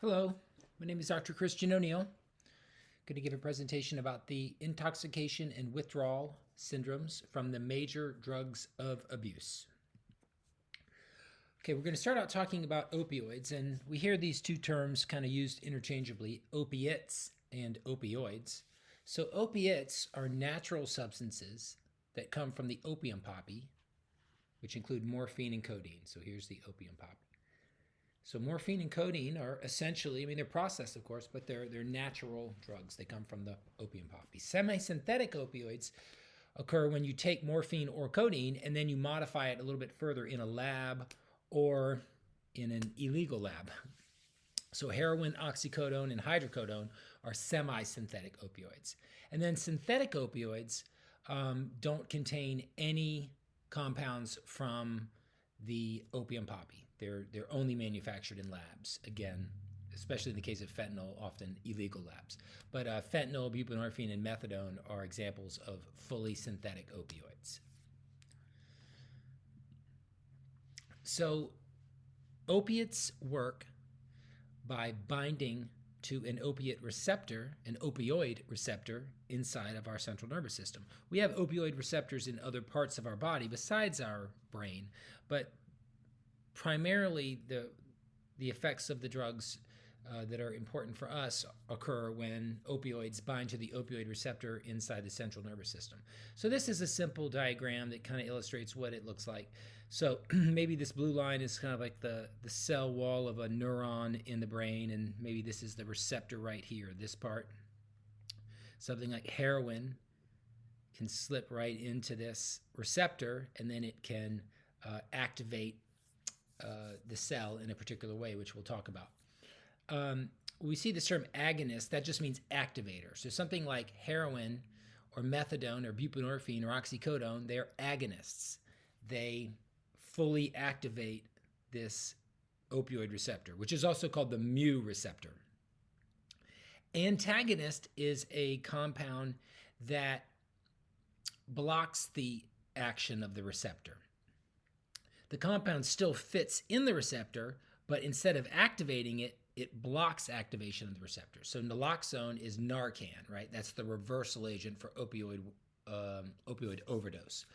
Hello, my name is Dr. Christian O'Neill. I'm going to give a presentation about the intoxication and withdrawal syndromes from the major drugs of abuse. Okay, we're going to start out talking about opioids, and we hear these two terms kind of used interchangeably, opiates and opioids. So opiates are natural substances that come from the opium poppy, which include morphine and codeine. So here's the opium poppy. So morphine and codeine are essentially, they're processed, of course, but they're natural drugs. They come from the opium poppy. Semi-synthetic opioids occur when you take morphine or codeine and then you modify it a little bit further in a lab or in an illegal lab. So heroin, oxycodone, and hydrocodone are semi-synthetic opioids. And then synthetic opioids don't contain any compounds from the opium poppy. They're only manufactured in labs. Again, especially in the case of fentanyl, often illegal labs. But fentanyl, buprenorphine, and methadone are examples of fully synthetic opioids. So opiates work by binding to an opiate receptor, an opioid receptor, inside of our central nervous system. We have opioid receptors in other parts of our body besides our brain, but primarily the effects of the drugs that are important for us occur when opioids bind to the opioid receptor inside the central nervous system. So this is a simple diagram that kind of illustrates what it looks like. So maybe this blue line is kind of like the cell wall of a neuron in the brain, and maybe this is the receptor right here, this part. Something like heroin can slip right into this receptor, and then it can activate the cell in a particular way, which we'll talk about. We see this term agonist, that just means activator. So something like heroin or methadone or buprenorphine or oxycodone, they're agonists. They fully activate this opioid receptor, which is also called the mu receptor. Antagonist is a compound that blocks the action of the receptor. The compound still fits in the receptor, but instead of activating it, it blocks activation of the receptor. So naloxone is Narcan, right? That's the reversal agent for opioid overdose.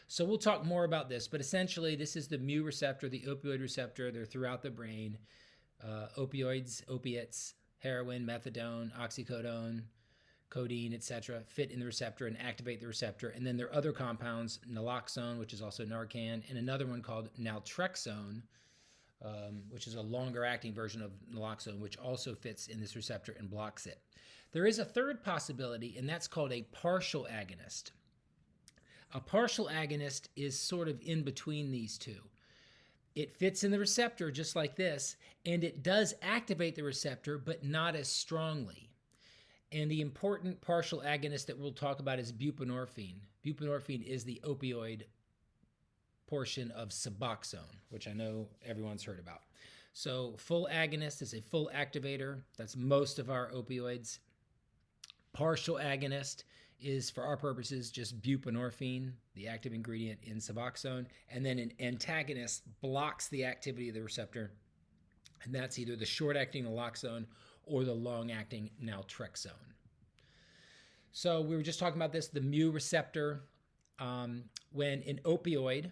So we'll talk more about this, but essentially this is the mu receptor, the opioid receptor. They're throughout the brain. Opioids, opiates, heroin, methadone, oxycodone, codeine, etc., fit in the receptor and activate the receptor. And then there are other compounds, naloxone, which is also Narcan, and another one called naltrexone, which is a longer-acting version of naloxone, which also fits in this receptor and blocks it. There is a third possibility, and that's called a partial agonist. A partial agonist is sort of in between these two. It fits in the receptor just like this, and it does activate the receptor, but not as strongly. And the important partial agonist that we'll talk about is buprenorphine. Buprenorphine is the opioid portion of Suboxone, which I know everyone's heard about. So full agonist is a full activator. That's most of our opioids. Partial agonist is, for our purposes, just buprenorphine, the active ingredient in Suboxone. And then an antagonist blocks the activity of the receptor, and that's either the short-acting naloxone or the long-acting naltrexone. So we were just talking about this, the mu receptor. When an opioid,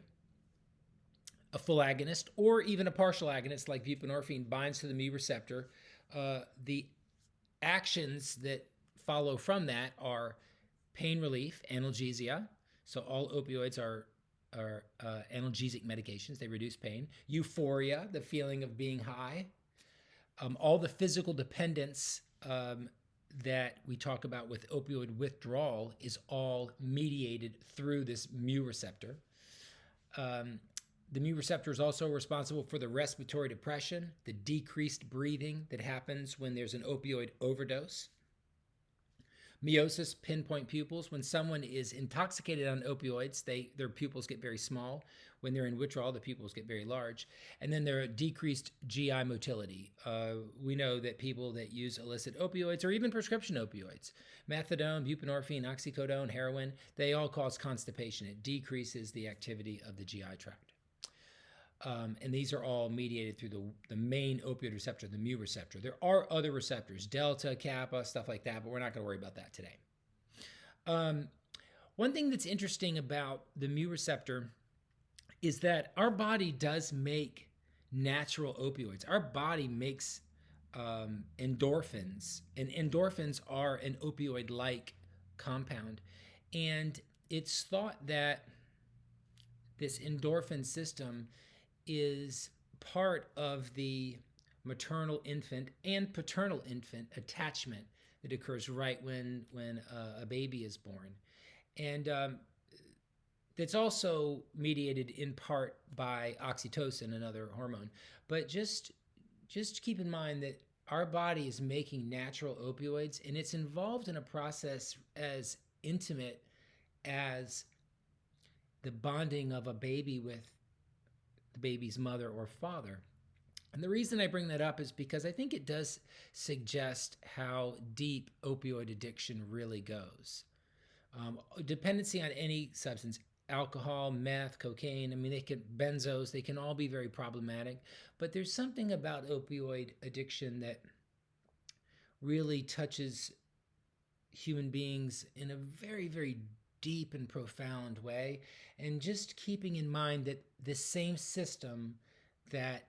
a full agonist, or even a partial agonist like buprenorphine binds to the mu receptor, the actions that follow from that are pain relief, analgesia. So all opioids are analgesic medications. They reduce pain. Euphoria, the feeling of being high. All the physical dependence that we talk about with opioid withdrawal is all mediated through this mu receptor. The mu receptor is also responsible for the respiratory depression, the decreased breathing that happens when there's an opioid overdose. Meiosis, pinpoint pupils. When someone is intoxicated on opioids, their pupils get very small. When they're in withdrawal, the pupils get very large. And then there are decreased GI motility. We know that people that use illicit opioids or even prescription opioids, methadone, buprenorphine, oxycodone, heroin, they all cause constipation. It decreases the activity of the GI tract. And these are all mediated through the main opioid receptor, the mu receptor. There are other receptors, delta, kappa, stuff like that, but we're not going to worry about that today. One thing that's interesting about the mu receptor is that our body does make natural opioids. Our body makes endorphins, and endorphins are an opioid-like compound. And it's thought that this endorphin system is part of the maternal infant and paternal infant attachment that occurs right when a baby is born. And that's also mediated in part by oxytocin, another hormone. But just keep in mind that our body is making natural opioids, and it's involved in a process as intimate as the bonding of a baby with the baby's mother or father. And the reason I bring that up is because I think it does suggest how deep opioid addiction really goes. Dependency on any substance, alcohol, meth, cocaine, benzos, they can all be very problematic. But there's something about opioid addiction that really touches human beings in a very, very deep and profound way. And just keeping in mind that this same system that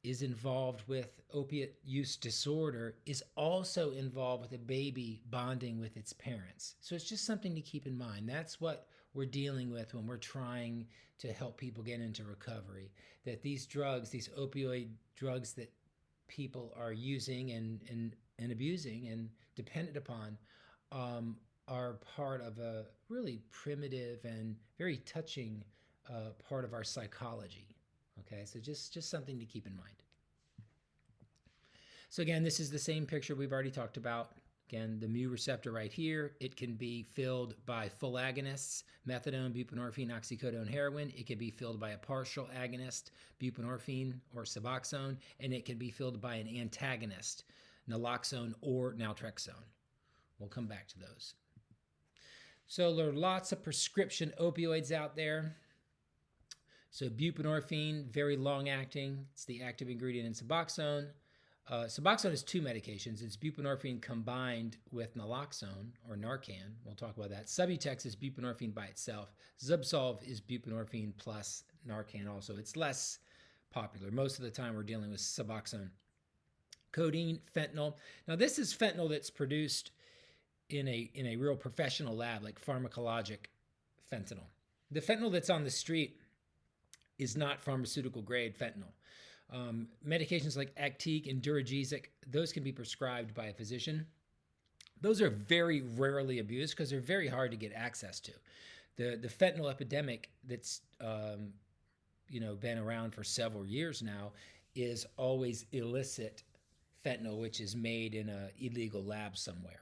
is involved with opiate use disorder is also involved with a baby bonding with its parents. So it's just something to keep in mind. That's what we're dealing with when we're trying to help people get into recovery. That these drugs, these opioid drugs that people are using and abusing and dependent upon, are part of a really primitive and very touching part of our psychology. Okay, so just something to keep in mind. So again, this is the same picture we've already talked about. Again, the mu receptor right here, it can be filled by full agonists, methadone, buprenorphine, oxycodone, heroin. It can be filled by a partial agonist, buprenorphine or Suboxone, and it can be filled by an antagonist, naloxone or naltrexone. We'll come back to those. So there are lots of prescription opioids out there. So buprenorphine, very long-acting. It's the active ingredient in Suboxone. Suboxone is two medications. It's buprenorphine combined with naloxone or Narcan. We'll talk about that. Subutex is buprenorphine by itself. Zubsolv is buprenorphine plus Narcan also. It's less popular. Most of the time we're dealing with Suboxone. Codeine, fentanyl. Now this is fentanyl that's produced in a real professional lab, like pharmacologic fentanyl. The fentanyl that's on the street is not pharmaceutical grade fentanyl. Medications like Acute and Duragesic, those can be prescribed by a physician. Those are very rarely abused because they're very hard to get access to. The fentanyl epidemic that's been around for several years now is always illicit fentanyl, which is made in an illegal lab somewhere.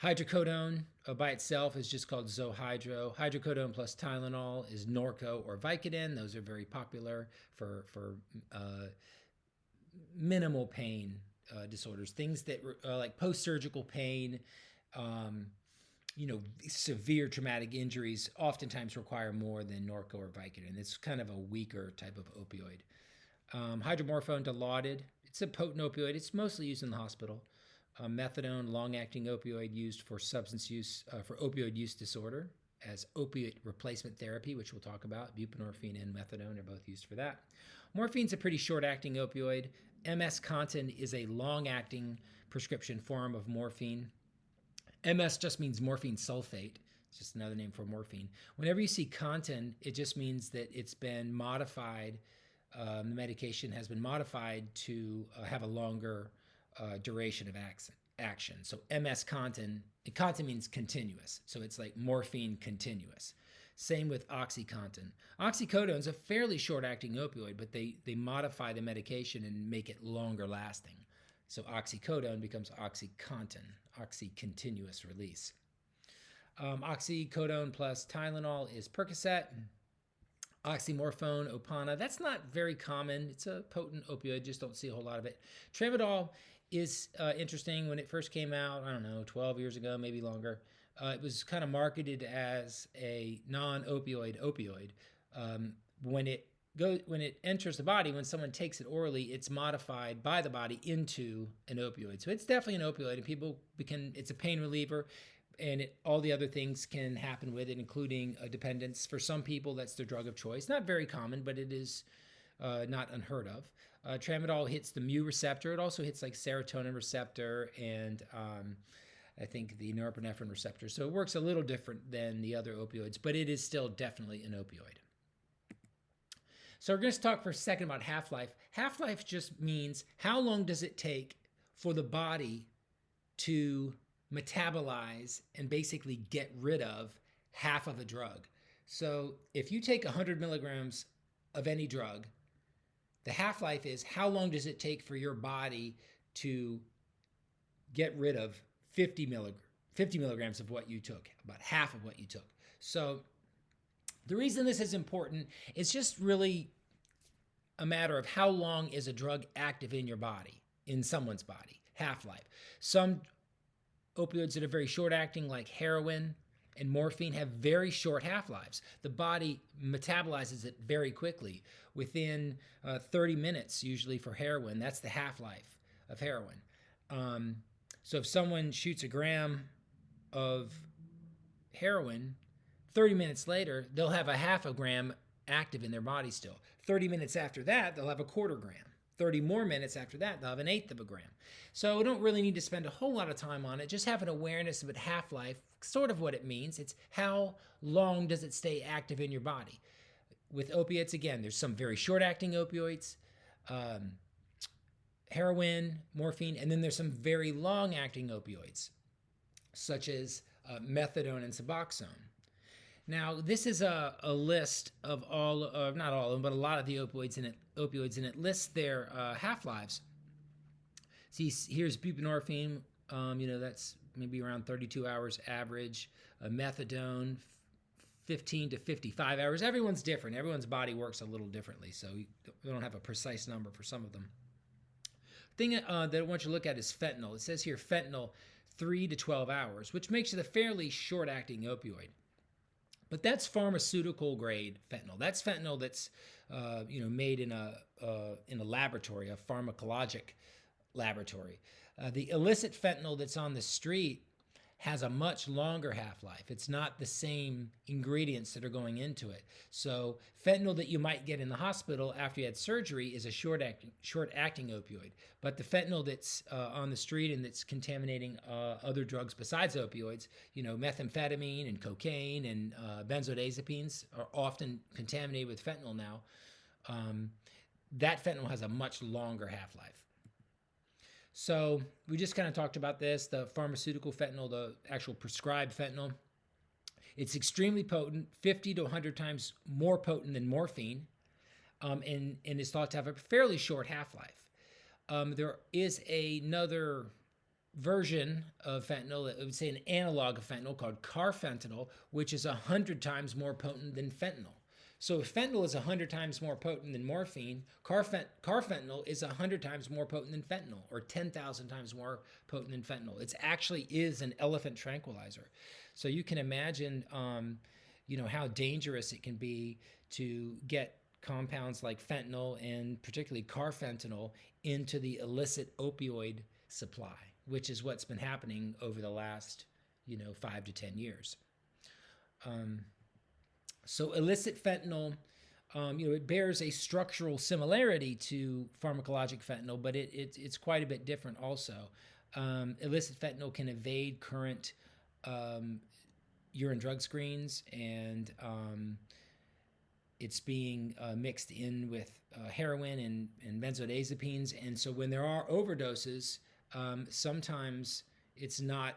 Hydrocodone by itself is just called Zohydro. Hydrocodone plus Tylenol is Norco or Vicodin. Those are very popular for minimal pain disorders. Things that like post-surgical pain, severe traumatic injuries oftentimes require more than Norco or Vicodin. It's kind of a weaker type of opioid. Hydromorphone dilaudid. It's a potent opioid. It's mostly used in the hospital. Methadone, long-acting opioid used for substance use, for opioid use disorder as opiate replacement therapy, which we'll talk about. Buprenorphine and methadone are both used for that. Morphine's a pretty short-acting opioid. MS-Contin is a long-acting prescription form of morphine. MS just means morphine sulfate. It's just another name for morphine. Whenever you see Contin, it just means that it's been modified. The medication has been modified to have a longer duration of action. So MS-Contin, Contin means continuous. So it's like morphine continuous. Same with OxyContin. Oxycodone is a fairly short-acting opioid, but they modify the medication and make it longer lasting. So oxycodone becomes OxyContin, oxy-continuous release. Oxycodone plus Tylenol is Percocet. Oxymorphone, Opana, that's not very common. It's a potent opioid, just don't see a whole lot of it. Tramadol is interesting. When it first came out, 12 years ago, maybe longer, it was kind of marketed as a non-opioid opioid. When it enters the body, when someone takes it orally, it's modified by the body into an opioid. So it's definitely an opioid, and it's a pain reliever, and all the other things can happen with it, including a dependence. For some people, that's their drug of choice. Not very common, but it is not unheard of. Tramadol hits the mu receptor. It also hits like serotonin receptor and I think the norepinephrine receptor. So it works a little different than the other opioids, but it is still definitely an opioid. So we're going to talk for a second about half-life. Half-life just means how long does it take for the body to metabolize and basically get rid of half of a drug. So if you take 100 milligrams of any drug, the half-life is how long does it take for your body to get rid of 50 milligrams of what you took, about half of what you took. So the reason this is important is just really a matter of how long is a drug active in your body, in someone's body, half-life. Some opioids that are very short-acting, like heroin and morphine, have very short half-lives. The body metabolizes it very quickly, within 30 minutes usually for heroin. That's the half-life of heroin. So if someone shoots a gram of heroin, 30 minutes later, they'll have a half a gram active in their body still. 30 minutes after that, they'll have a quarter gram. 30 more minutes after that, they'll have an eighth of a gram. So we don't really need to spend a whole lot of time on it. Just have an awareness of it, half-life, sort of what it means. It's how long does it stay active in your body. With opiates, again, there's some very short-acting opioids, heroin, morphine, and then there's some very long-acting opioids, such as methadone and Suboxone. Now, this is a list of not all of them, but a lot of the opioids in it lists their half-lives. See, here's buprenorphine. That's maybe around 32 hours average. Methadone, 15 to 55 hours. Everyone's different. Everyone's body works a little differently, so we don't have a precise number for some of them. Thing that I want you to look at is fentanyl. It says here fentanyl, 3 to 12 hours, which makes it a fairly short-acting opioid. But that's pharmaceutical grade fentanyl. That's fentanyl that's made in a laboratory, a pharmacologic laboratory. The illicit fentanyl that's on the street has a much longer half-life. It's not the same ingredients that are going into it. So fentanyl that you might get in the hospital after you had surgery is a short-acting opioid. But the fentanyl that's on the street and that's contaminating other drugs besides opioids, methamphetamine and cocaine and benzodiazepines are often contaminated with fentanyl now. That fentanyl has a much longer half-life. So we just kind of talked about this, the pharmaceutical fentanyl, the actual prescribed fentanyl. It's extremely potent, 50 to 100 times more potent than morphine, and is thought to have a fairly short half-life. There is another version of fentanyl, that would say an analog of fentanyl, called carfentanil, which is 100 times more potent than fentanyl. So if fentanyl is 100 times more potent than morphine, carfentanil is 100 times more potent than fentanyl, or 10,000 times more potent than fentanyl. It actually is an elephant tranquilizer. So you can imagine, how dangerous it can be to get compounds like fentanyl and particularly carfentanil into the illicit opioid supply, which is what's been happening over the last, 5 to 10 years. So illicit fentanyl, it bears a structural similarity to pharmacologic fentanyl, but it's quite a bit different also. Illicit fentanyl can evade current urine drug screens, and it's being mixed in with heroin and benzodiazepines. And so when there are overdoses, sometimes it's not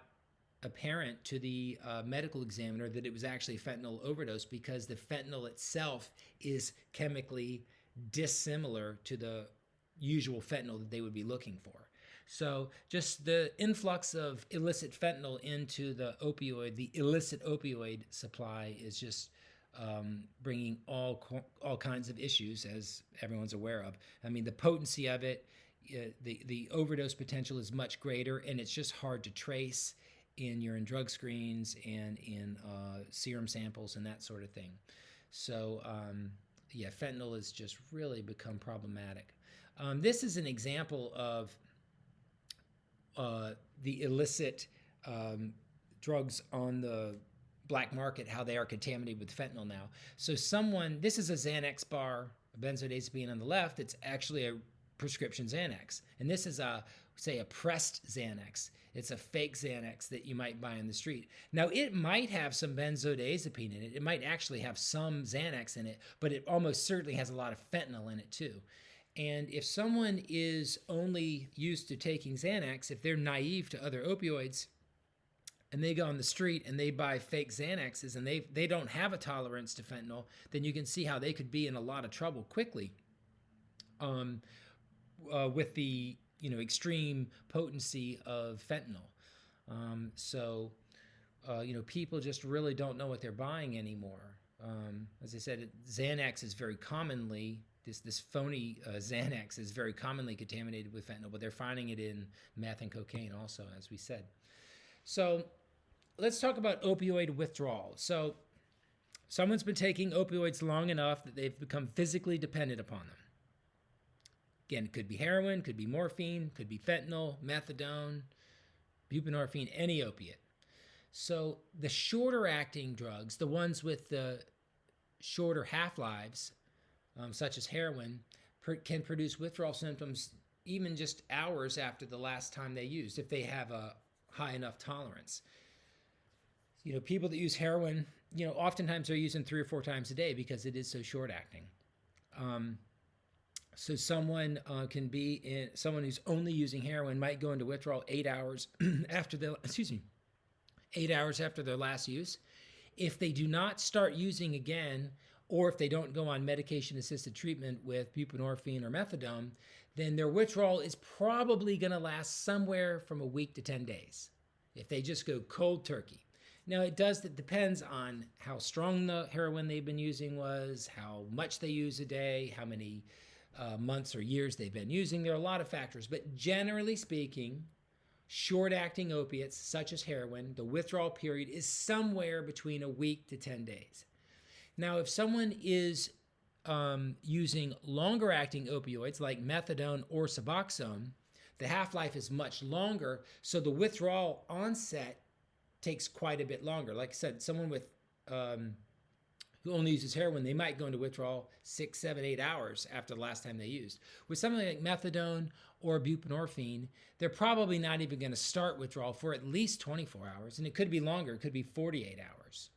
apparent to the medical examiner that it was actually fentanyl overdose, because the fentanyl itself is chemically dissimilar to the usual fentanyl that they would be looking for. So just the influx of illicit fentanyl into the illicit opioid supply is just bringing all kinds of issues, as everyone's aware of. I mean, the potency of it, the overdose potential is much greater, and it's just hard to trace in urine drug screens and in serum samples and that sort of thing. So, yeah, fentanyl has just really become problematic. This is an example of the illicit drugs on the black market, how they are contaminated with fentanyl now. So this is a Xanax bar, a benzodiazepine on the left. It's actually a prescription Xanax. And this is say a pressed Xanax. It's a fake Xanax that you might buy on the street. Now, it might have some benzodiazepine in it. It might actually have some Xanax in it, but it almost certainly has a lot of fentanyl in it too. And if someone is only used to taking Xanax, if they're naive to other opioids, and they go on the street and they buy fake Xanaxes and they don't have a tolerance to fentanyl, then you can see how they could be in a lot of trouble quickly with the extreme potency of fentanyl. People just really don't know what they're buying anymore. As I said, Xanax is very commonly, this phony Xanax is very commonly contaminated with fentanyl, but they're finding it in meth and cocaine also, as we said. So let's talk about opioid withdrawal. So someone's been taking opioids long enough that they've become physically dependent upon them. Again, it could be heroin, could be morphine, could be fentanyl, methadone, buprenorphine, any opiate. So the shorter acting drugs, the ones with the shorter half-lives, such as heroin, can produce withdrawal symptoms even just hours after the last time they used, if they have a high enough tolerance. People that use heroin, oftentimes they're using 3 or 4 times a day because it is so short acting. So someone someone who's only using heroin might go into withdrawal 8 hours after 8 hours after their last use. If they do not start using again, or if they don't go on medication-assisted treatment with buprenorphine or methadone, then their withdrawal is probably going to last somewhere from a week to 10 days if they just go cold turkey. Now, it depends on how strong the heroin they've been using was, how much they use a day, how many months or years they've been using. There are a lot of factors, but generally speaking, short-acting opiates such as heroin, the withdrawal period is somewhere between a week to 10 days. Now, if someone is using longer-acting opioids like methadone or Suboxone, the half-life is much longer, so the withdrawal onset takes quite a bit longer. Like I said, someone with who only uses heroin, they might go into withdrawal 6, 7, 8 hours after the last time they used. With something like methadone or buprenorphine, they're probably not even going to start withdrawal for at least 24 hours, and it could be longer. It could be 48 hours.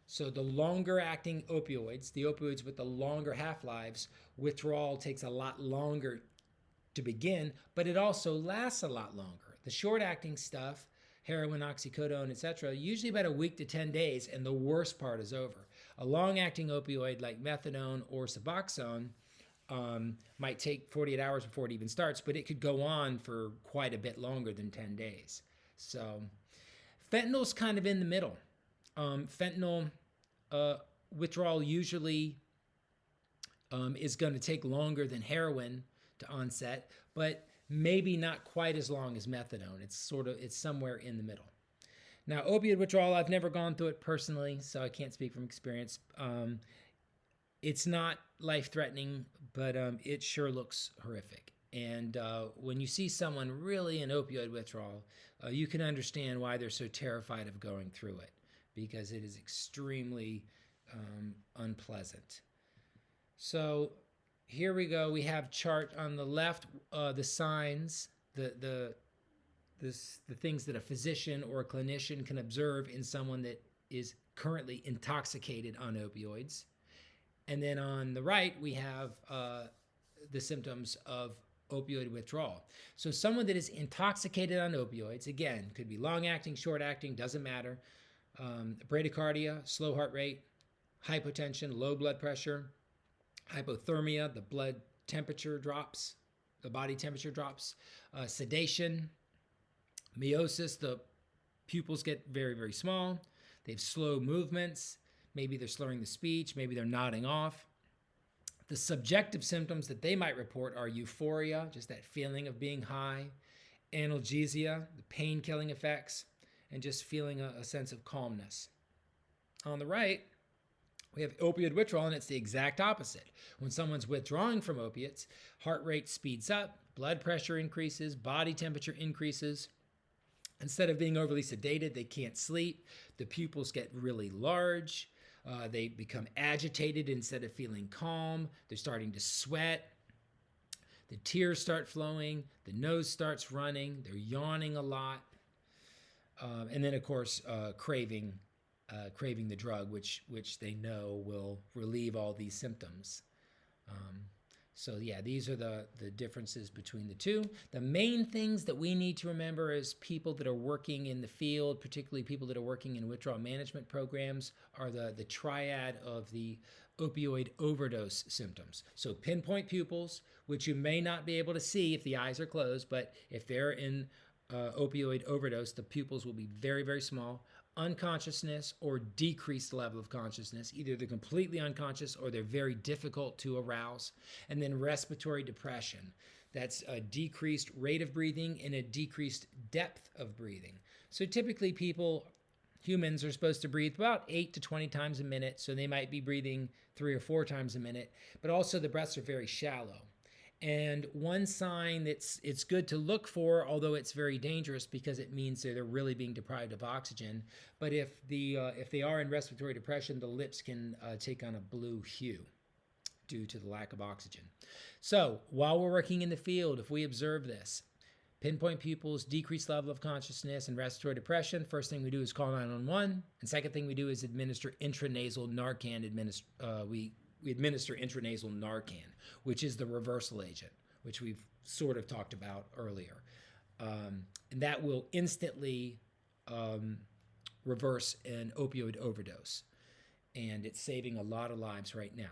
So the longer acting opioids, the opioids with the longer half-lives, withdrawal takes a lot longer to begin, but it also lasts a lot longer. The short acting stuff, heroin, oxycodone, etc., usually about a week to 10 days, and the worst part is over. A long-acting opioid like methadone or Suboxone might take 48 hours before it even starts, but it could go on for quite a bit longer than 10 days. So fentanyl's kind of in the middle. Fentanyl withdrawal usually is going to take longer than heroin to onset, but maybe not quite as long as methadone. It's somewhere in the middle. Now, opioid withdrawal, I've never gone through it personally, so I can't speak from experience. It's not life-threatening, but it sure looks horrific. And when you see someone really in opioid withdrawal, you can understand why they're so terrified of going through it, because it is extremely unpleasant. So here we go. We have chart on the left, the signs, the things that a physician or a clinician can observe in someone that is currently intoxicated on opioids. And then on the right, we have the symptoms of opioid withdrawal. So someone that is intoxicated on opioids, again, could be long-acting, short-acting, doesn't matter. Bradycardia, slow heart rate, hypotension, low blood pressure, hypothermia, the blood temperature drops, the body temperature drops, sedation, meiosis, the pupils get very, very small. They have slow movements. Maybe they're slurring the speech. Maybe they're nodding off. The subjective symptoms that they might report are euphoria, just that feeling of being high, analgesia, the pain-killing effects, and just feeling a sense of calmness. On the right, We have opioid withdrawal, and it's the exact opposite. When someone's withdrawing from opiates, heart rate speeds up, blood pressure increases, body temperature increases. Instead of being overly sedated, they can't sleep. The pupils get really large. They become agitated instead of feeling calm. They're starting to sweat. The tears start flowing. The nose starts running. They're yawning a lot. And then, of course, craving the drug, which they know will relieve all these symptoms. So yeah, these are the differences between the two. The main things that we need to remember as people that are working in the field, particularly people that are working in withdrawal management programs, are the triad of the opioid overdose symptoms. So pinpoint pupils, which you may not be able to see if the eyes are closed, but if they're in opioid overdose, the pupils will be very, very small. Unconsciousness or decreased level of consciousness. Either they're completely unconscious or they're very difficult to arouse. And then respiratory depression. That's a decreased rate of breathing and a decreased depth of breathing. So typically humans are supposed to breathe about 8 to 20 times a minute, so they might be breathing 3 or 4 times a minute, but also the breaths are very shallow. And one sign that's it's good to look for, although it's very dangerous because it means that they're really being deprived of oxygen. But if they are in respiratory depression, the lips can take on a blue hue due to the lack of oxygen. So while we're working in the field, if we observe this, pinpoint pupils, decreased level of consciousness, and respiratory depression, first thing we do is call 911. And second thing we do is administer intranasal Narcan. We administer intranasal Narcan, which is the reversal agent, which we've sort of talked about earlier. And that will instantly reverse an opioid overdose. And it's saving a lot of lives right now.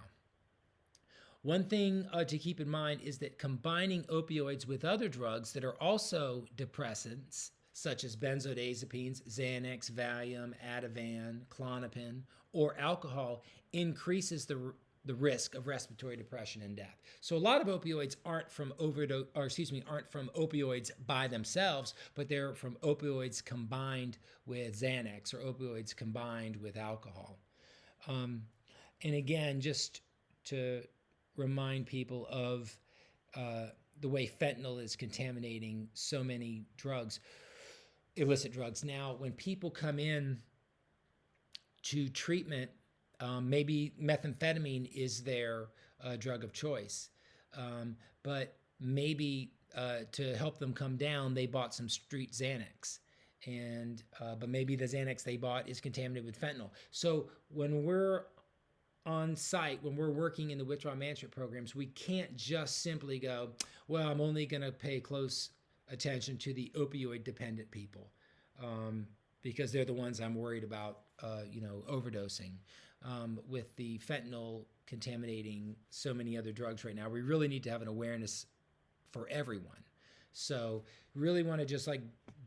One thing to keep in mind is that combining opioids with other drugs that are also depressants, such as benzodiazepines, Xanax, Valium, Ativan, Klonopin, or alcohol, increases the risk of respiratory depression and death. So a lot of opioids aren't from opioids by themselves, but they're from opioids combined with Xanax or opioids combined with alcohol. And again, just to remind people of the way fentanyl is contaminating so many drugs, illicit drugs. Now, when people come in to treatment, maybe methamphetamine is their drug of choice, but maybe to help them come down, they bought some street Xanax, but maybe the Xanax they bought is contaminated with fentanyl. So when we're on site, when we're working in the withdrawal management programs, we can't just simply go, well, I'm only going to pay close attention to the opioid dependent people because they're the ones I'm worried about, overdosing. With the fentanyl contaminating so many other drugs right now, we really need to have an awareness for everyone. So really want to just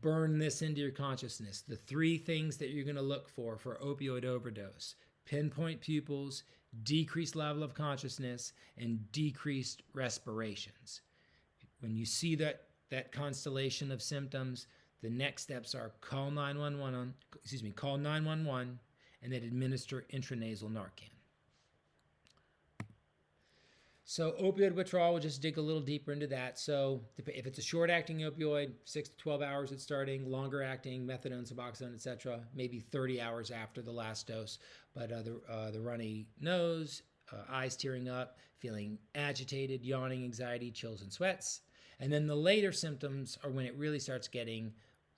burn this into your consciousness. The 3 things that you're going to look for opioid overdose: pinpoint pupils, decreased level of consciousness, and decreased respirations. When you see that constellation of symptoms, the next steps are call 911, and then administer intranasal Narcan. So opioid withdrawal, we'll just dig a little deeper into that. So if it's a short-acting opioid, 6 to 12 hours at starting, longer-acting, methadone, Suboxone, etc., maybe 30 hours after the last dose. But the runny nose, eyes tearing up, feeling agitated, yawning, anxiety, chills, and sweats. And then the later symptoms are when it really starts getting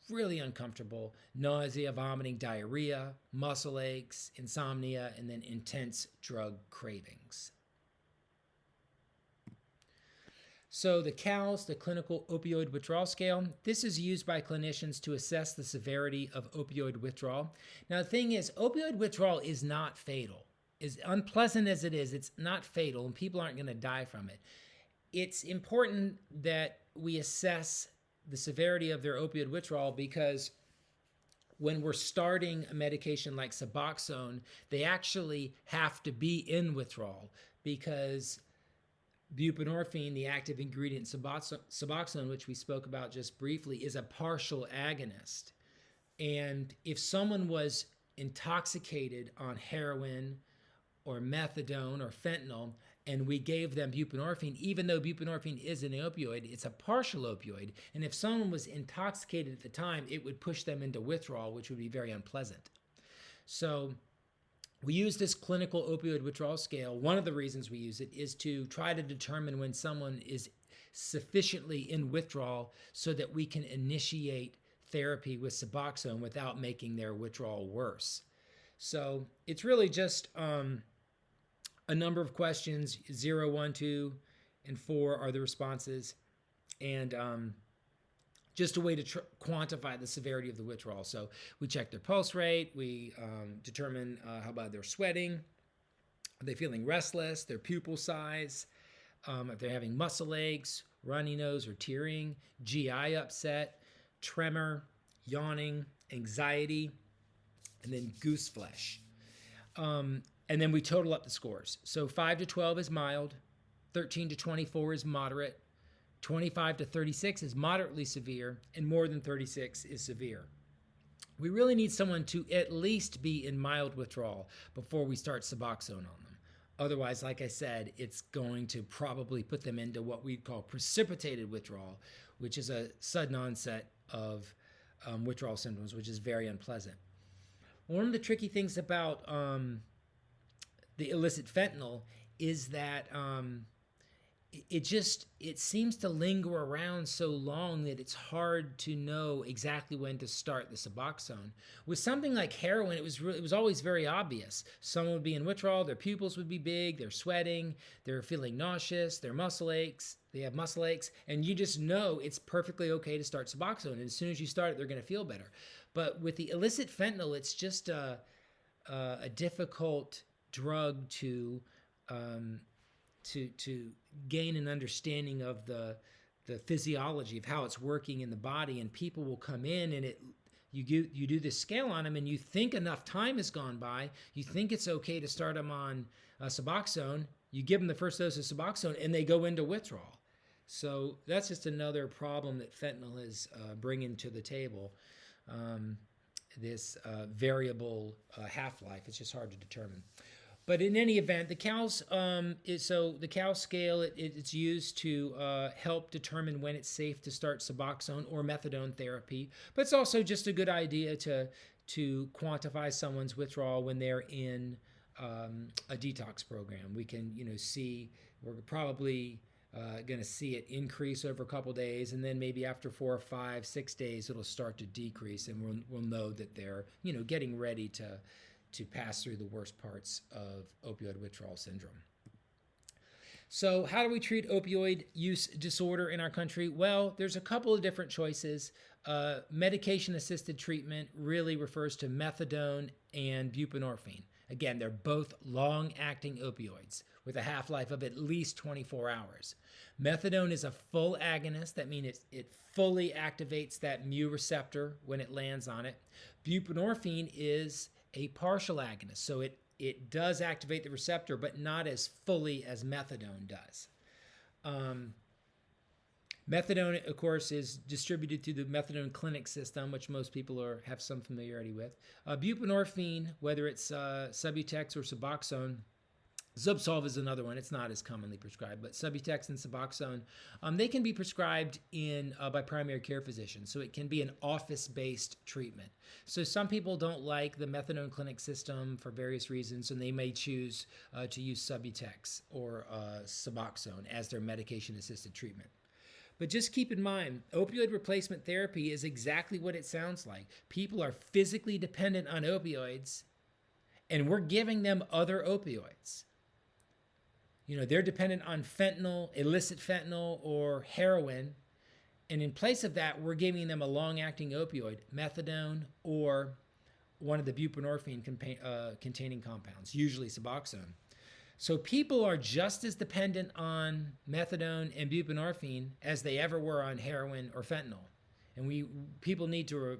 really uncomfortable: nausea, vomiting, diarrhea, muscle aches, insomnia, and then intense drug cravings. So the COWS, the Clinical Opioid Withdrawal Scale, this is used by clinicians to assess the severity of opioid withdrawal. Now the thing is, opioid withdrawal is not fatal. As unpleasant as it is, it's not fatal, and people aren't going to die from it. It's important that we assess the severity of their opioid withdrawal because when we're starting a medication like Suboxone, they actually have to be in withdrawal because Buprenorphine, the active ingredient Suboxone, which we spoke about just briefly, is a partial agonist. And if someone was intoxicated on heroin or methadone or fentanyl, and we gave them buprenorphine, even though buprenorphine is an opioid, it's a partial opioid. And if someone was intoxicated at the time, it would push them into withdrawal, which would be very unpleasant. So we use this clinical opioid withdrawal scale. One of the reasons we use it is to try to determine when someone is sufficiently in withdrawal so that we can initiate therapy with Suboxone without making their withdrawal worse. So it's really just a number of questions. 0, 1, 2, and 4 are the responses, and just a way to quantify the severity of the withdrawal. So we check their pulse rate, we determine how bad they're sweating, are they feeling restless, their pupil size, if they're having muscle aches, runny nose or tearing, GI upset, tremor, yawning, anxiety, and then goose flesh. And then we total up the scores. So 5 to 12 is mild, 13 to 24 is moderate, 25 to 36 is moderately severe, and more than 36 is severe. We really need someone to at least be in mild withdrawal before we start Suboxone on them. Otherwise, like I said, it's going to probably put them into what we call precipitated withdrawal, which is a sudden onset of withdrawal symptoms, which is very unpleasant. One of the tricky things about the illicit fentanyl is that it seems to linger around so long that it's hard to know exactly when to start the Suboxone. With something like heroin, it was always very obvious. Someone would be in withdrawal, their pupils would be big, they're sweating, they're feeling nauseous, they have muscle aches, and you just know it's perfectly okay to start Suboxone. And as soon as you start it, they're going to feel better. But with the illicit fentanyl, it's just a difficult drug to gain an understanding of the physiology of how it's working in the body. And people will come in and you do this scale on them, and you think enough time has gone by, you think it's okay to start them on Suboxone, you give them the first dose of Suboxone, and they go into withdrawal. So that's just another problem that fentanyl is bringing to the table. This variable half-life, it's just hard to determine. But in any event, the CALS, the CALS scale, it's used to help determine when it's safe to start Suboxone or methadone therapy. But it's also just a good idea to quantify someone's withdrawal when they're in a detox program. We can, see, we're probably going to see it increase over a couple days, and then maybe after 4 or 5, 6 days, it'll start to decrease, and we'll know that they're, getting ready to pass through the worst parts of opioid withdrawal syndrome. So how do we treat opioid use disorder in our country? Well, there's a couple of different choices. Medication-assisted treatment really refers to methadone and buprenorphine. Again, they're both long-acting opioids with a half-life of at least 24 hours. Methadone is a full agonist. That means it fully activates that mu receptor when it lands on it. Buprenorphine is a partial agonist, so it does activate the receptor, but not as fully as methadone does. Methadone, of course, is distributed through the methadone clinic system, which most people have some familiarity with. Buprenorphine, whether it's Subutex or Suboxone, Zubsolv is another one. It's not as commonly prescribed, but Subutex and Suboxone, they can be prescribed by primary care physicians. So it can be an office-based treatment. So some people don't like the methadone clinic system for various reasons, and they may choose to use Subutex or Suboxone as their medication-assisted treatment. But just keep in mind, opioid replacement therapy is exactly what it sounds like. People are physically dependent on opioids, and we're giving them other opioids. They're dependent on fentanyl, illicit fentanyl, or heroin. And in place of that, we're giving them a long-acting opioid, methadone, or one of the buprenorphine containing compounds, usually Suboxone. So people are just as dependent on methadone and buprenorphine as they ever were on heroin or fentanyl. And people need to,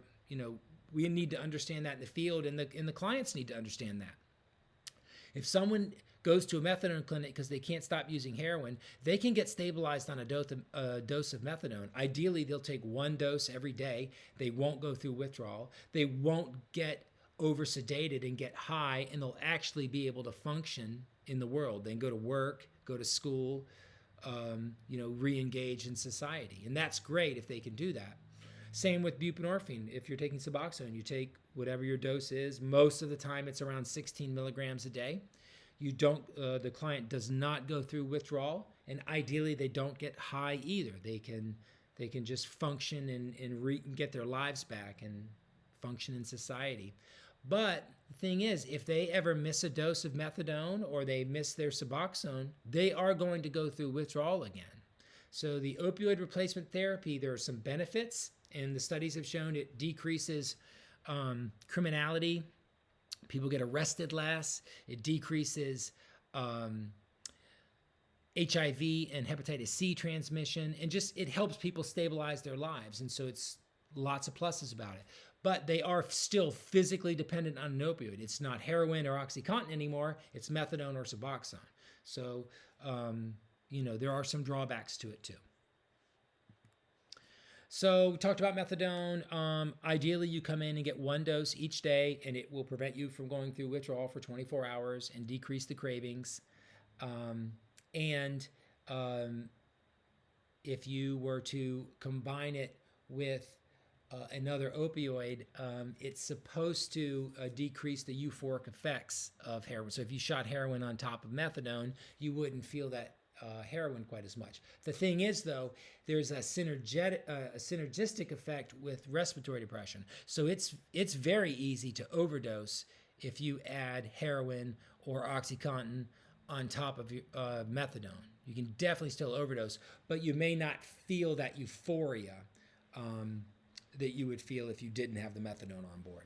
we need to understand that in the field, and the clients need to understand that. If someone goes to a methadone clinic because they can't stop using heroin, they can get stabilized on a dose of methadone. Ideally, they'll take one dose every day. They won't go through withdrawal. They won't get over sedated and get high, and they'll actually be able to function in the world. They can go to work, go to school, re-engage in society. And that's great if they can do that. Same with buprenorphine. If you're taking Suboxone, you take whatever your dose is. Most of the time it's around 16 milligrams a day. You don't, the client does not go through withdrawal, and ideally they don't get high either. They can just function and get their lives back and function in society. But the thing is, if they ever miss a dose of methadone or they miss their Suboxone, they are going to go through withdrawal again. So the opioid replacement therapy, there are some benefits, and the studies have shown it decreases criminality. People get arrested less. It decreases HIV and hepatitis C transmission, and just it helps people stabilize their lives. And so it's lots of pluses about it. But they are still physically dependent on an opioid. It's not heroin or OxyContin anymore. It's methadone or Suboxone. So, there are some drawbacks to it too. So we talked about methadone. Ideally, you come in and get one dose each day, and it will prevent you from going through withdrawal for 24 hours and decrease the cravings. If you were to combine it with another opioid, it's supposed to decrease the euphoric effects of heroin. So if you shot heroin on top of methadone, you wouldn't feel that heroin quite as much. The thing is, though, there's a synergistic effect with respiratory depression. So it's very easy to overdose if you add heroin or OxyContin on top of methadone. You can definitely still overdose, but you may not feel that euphoria that you would feel if you didn't have the methadone on board.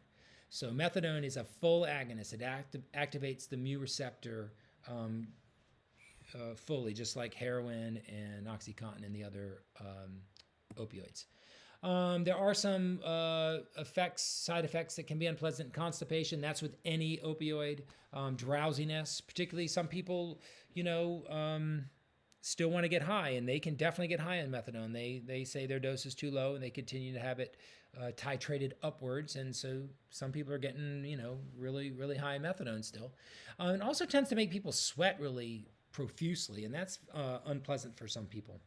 So methadone is a full agonist. It activates the mu receptor fully, just like heroin and OxyContin and the other opioids. There are some side effects that can be unpleasant. Constipation, that's with any opioid. Drowsiness, particularly some people, still want to get high, and they can definitely get high on methadone. They say their dose is too low, and they continue to have it titrated upwards, and so some people are getting, really, really high methadone still. It also tends to make people sweat really profusely, and that's unpleasant for some people.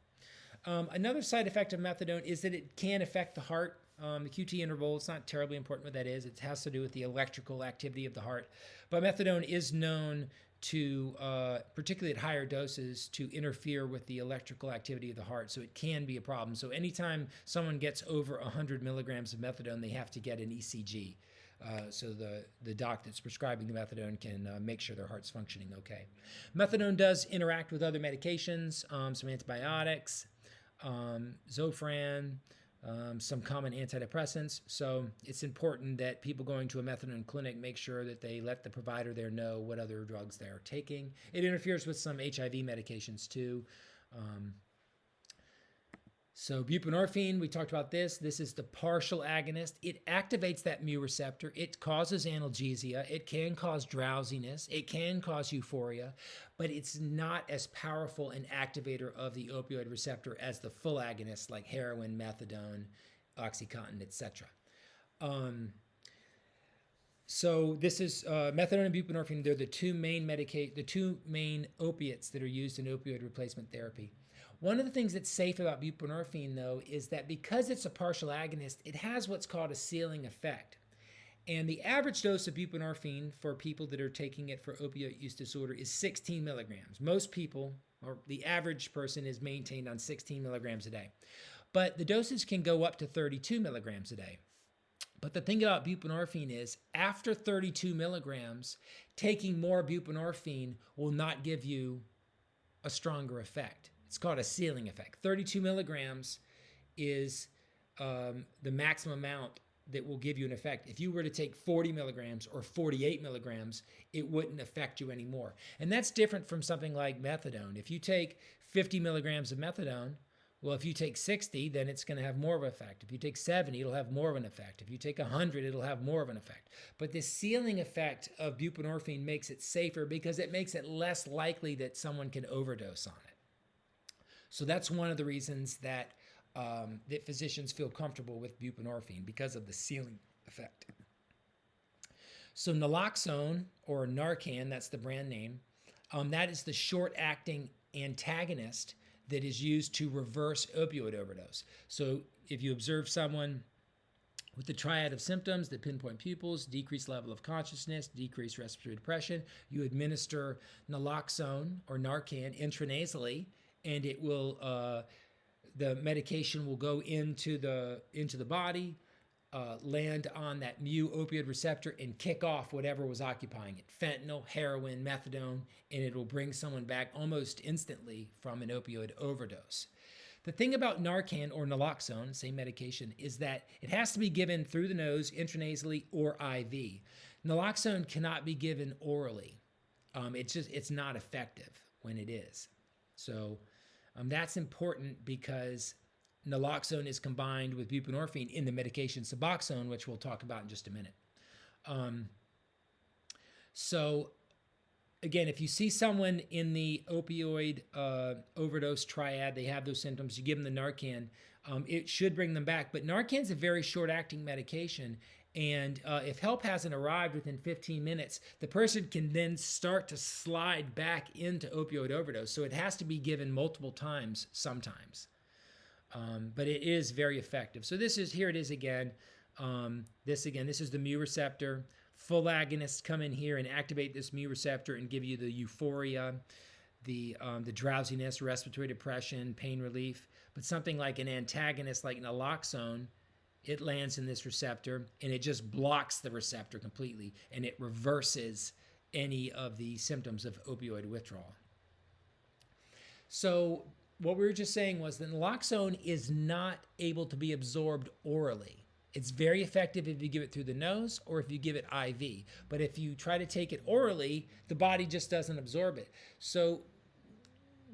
Another side effect of methadone is that it can affect the heart. The QT interval, it's not terribly important what that is. It has to do with the electrical activity of the heart. But methadone is known to, particularly at higher doses, to interfere with the electrical activity of the heart. So it can be a problem. So anytime someone gets over 100 milligrams of methadone, they have to get an ECG. So the doc that's prescribing the methadone can make sure their heart's functioning okay. Methadone does interact with other medications, some antibiotics, Zofran, some common antidepressants. So it's important that people going to a methadone clinic make sure that they let the provider there know what other drugs they're taking. It interferes with some HIV medications too. So buprenorphine, we talked about this. This is the partial agonist. It activates that mu receptor. It causes analgesia. It can cause drowsiness. It can cause euphoria, but it's not as powerful an activator of the opioid receptor as the full agonists like heroin, methadone, OxyContin, etc. So this is methadone and buprenorphine. They're the two main opiates that are used in opioid replacement therapy. One of the things that's safe about buprenorphine, though, is that because it's a partial agonist, it has what's called a ceiling effect. And the average dose of buprenorphine for people that are taking it for opioid use disorder is 16 milligrams. Most people, or the average person, is maintained on 16 milligrams a day. But the doses can go up to 32 milligrams a day. But the thing about buprenorphine is, after 32 milligrams, taking more buprenorphine will not give you a stronger effect. It's called a ceiling effect. 32 milligrams is the maximum amount that will give you an effect. If you were to take 40 milligrams or 48 milligrams, it wouldn't affect you anymore. And that's different from something like methadone. If you take 50 milligrams of methadone, well, if you take 60, then it's going to have more of an effect. If you take 70, it'll have more of an effect. If you take 100, it'll have more of an effect. But the ceiling effect of buprenorphine makes it safer because it makes it less likely that someone can overdose on it. So that's one of the reasons that that physicians feel comfortable with buprenorphine, because of the ceiling effect. So naloxone, or Narcan, that's the brand name, that is the short-acting antagonist that is used to reverse opioid overdose. So if you observe someone with the triad of symptoms that pinpoint pupils, decreased level of consciousness, decreased respiratory depression, you administer naloxone or Narcan intranasally, and it will the medication will go into the body, land on that mu opioid receptor and kick off whatever was occupying it, fentanyl, heroin, methadone, and it will bring someone back almost instantly from an opioid overdose. The thing about Narcan or naloxone, same medication, is that it has to be given through the nose, intranasally, or IV. Naloxone cannot be given orally. It's not effective when it is. So that's important because naloxone is combined with buprenorphine in the medication Suboxone, which we'll talk about in just a minute. So again, if you see someone in the opioid overdose triad, they have those symptoms, you give them the Narcan, it should bring them back. But Narcan's a very short-acting medication, and if help hasn't arrived within 15 minutes, the person can then start to slide back into opioid overdose. So it has to be given multiple times sometimes. But it is very effective. So here it is again. This is the mu receptor. Full agonists come in here and activate this mu receptor and give you the euphoria, the drowsiness, respiratory depression, pain relief. But something like an antagonist like naloxone, it lands in this receptor and it just blocks the receptor completely, and it reverses any of the symptoms of opioid withdrawal. So what we were just saying was that naloxone is not able to be absorbed orally. It's very effective if you give it through the nose or if you give it IV. But if you try to take it orally, the body just doesn't absorb it. So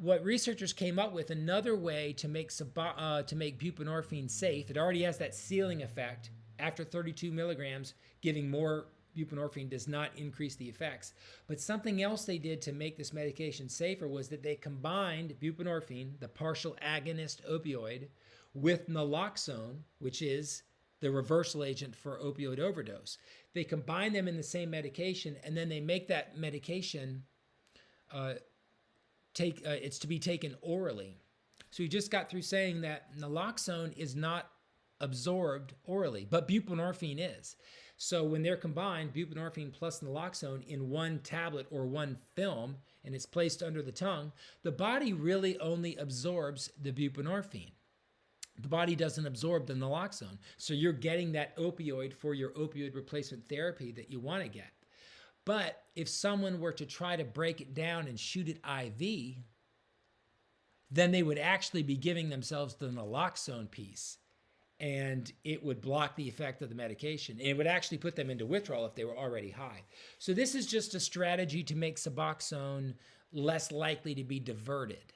what researchers came up with, another way to make buprenorphine safe, it already has that ceiling effect. After 32 milligrams, giving more buprenorphine does not increase the effects. But something else they did to make this medication safer was that they combined buprenorphine, the partial agonist opioid, with naloxone, which is the reversal agent for opioid overdose. They combine them in the same medication, and then they make that medication it's to be taken orally. So we just got through saying that naloxone is not absorbed orally, but buprenorphine is. So when they're combined, buprenorphine plus naloxone in one tablet or one film, and it's placed under the tongue, the body really only absorbs the buprenorphine. The body doesn't absorb the naloxone. So you're getting that opioid for your opioid replacement therapy that you want to get. But if someone were to try to break it down and shoot it IV, then they would actually be giving themselves the naloxone piece, and it would block the effect of the medication. And it would actually put them into withdrawal if they were already high. So this is just a strategy to make Suboxone less likely to be diverted,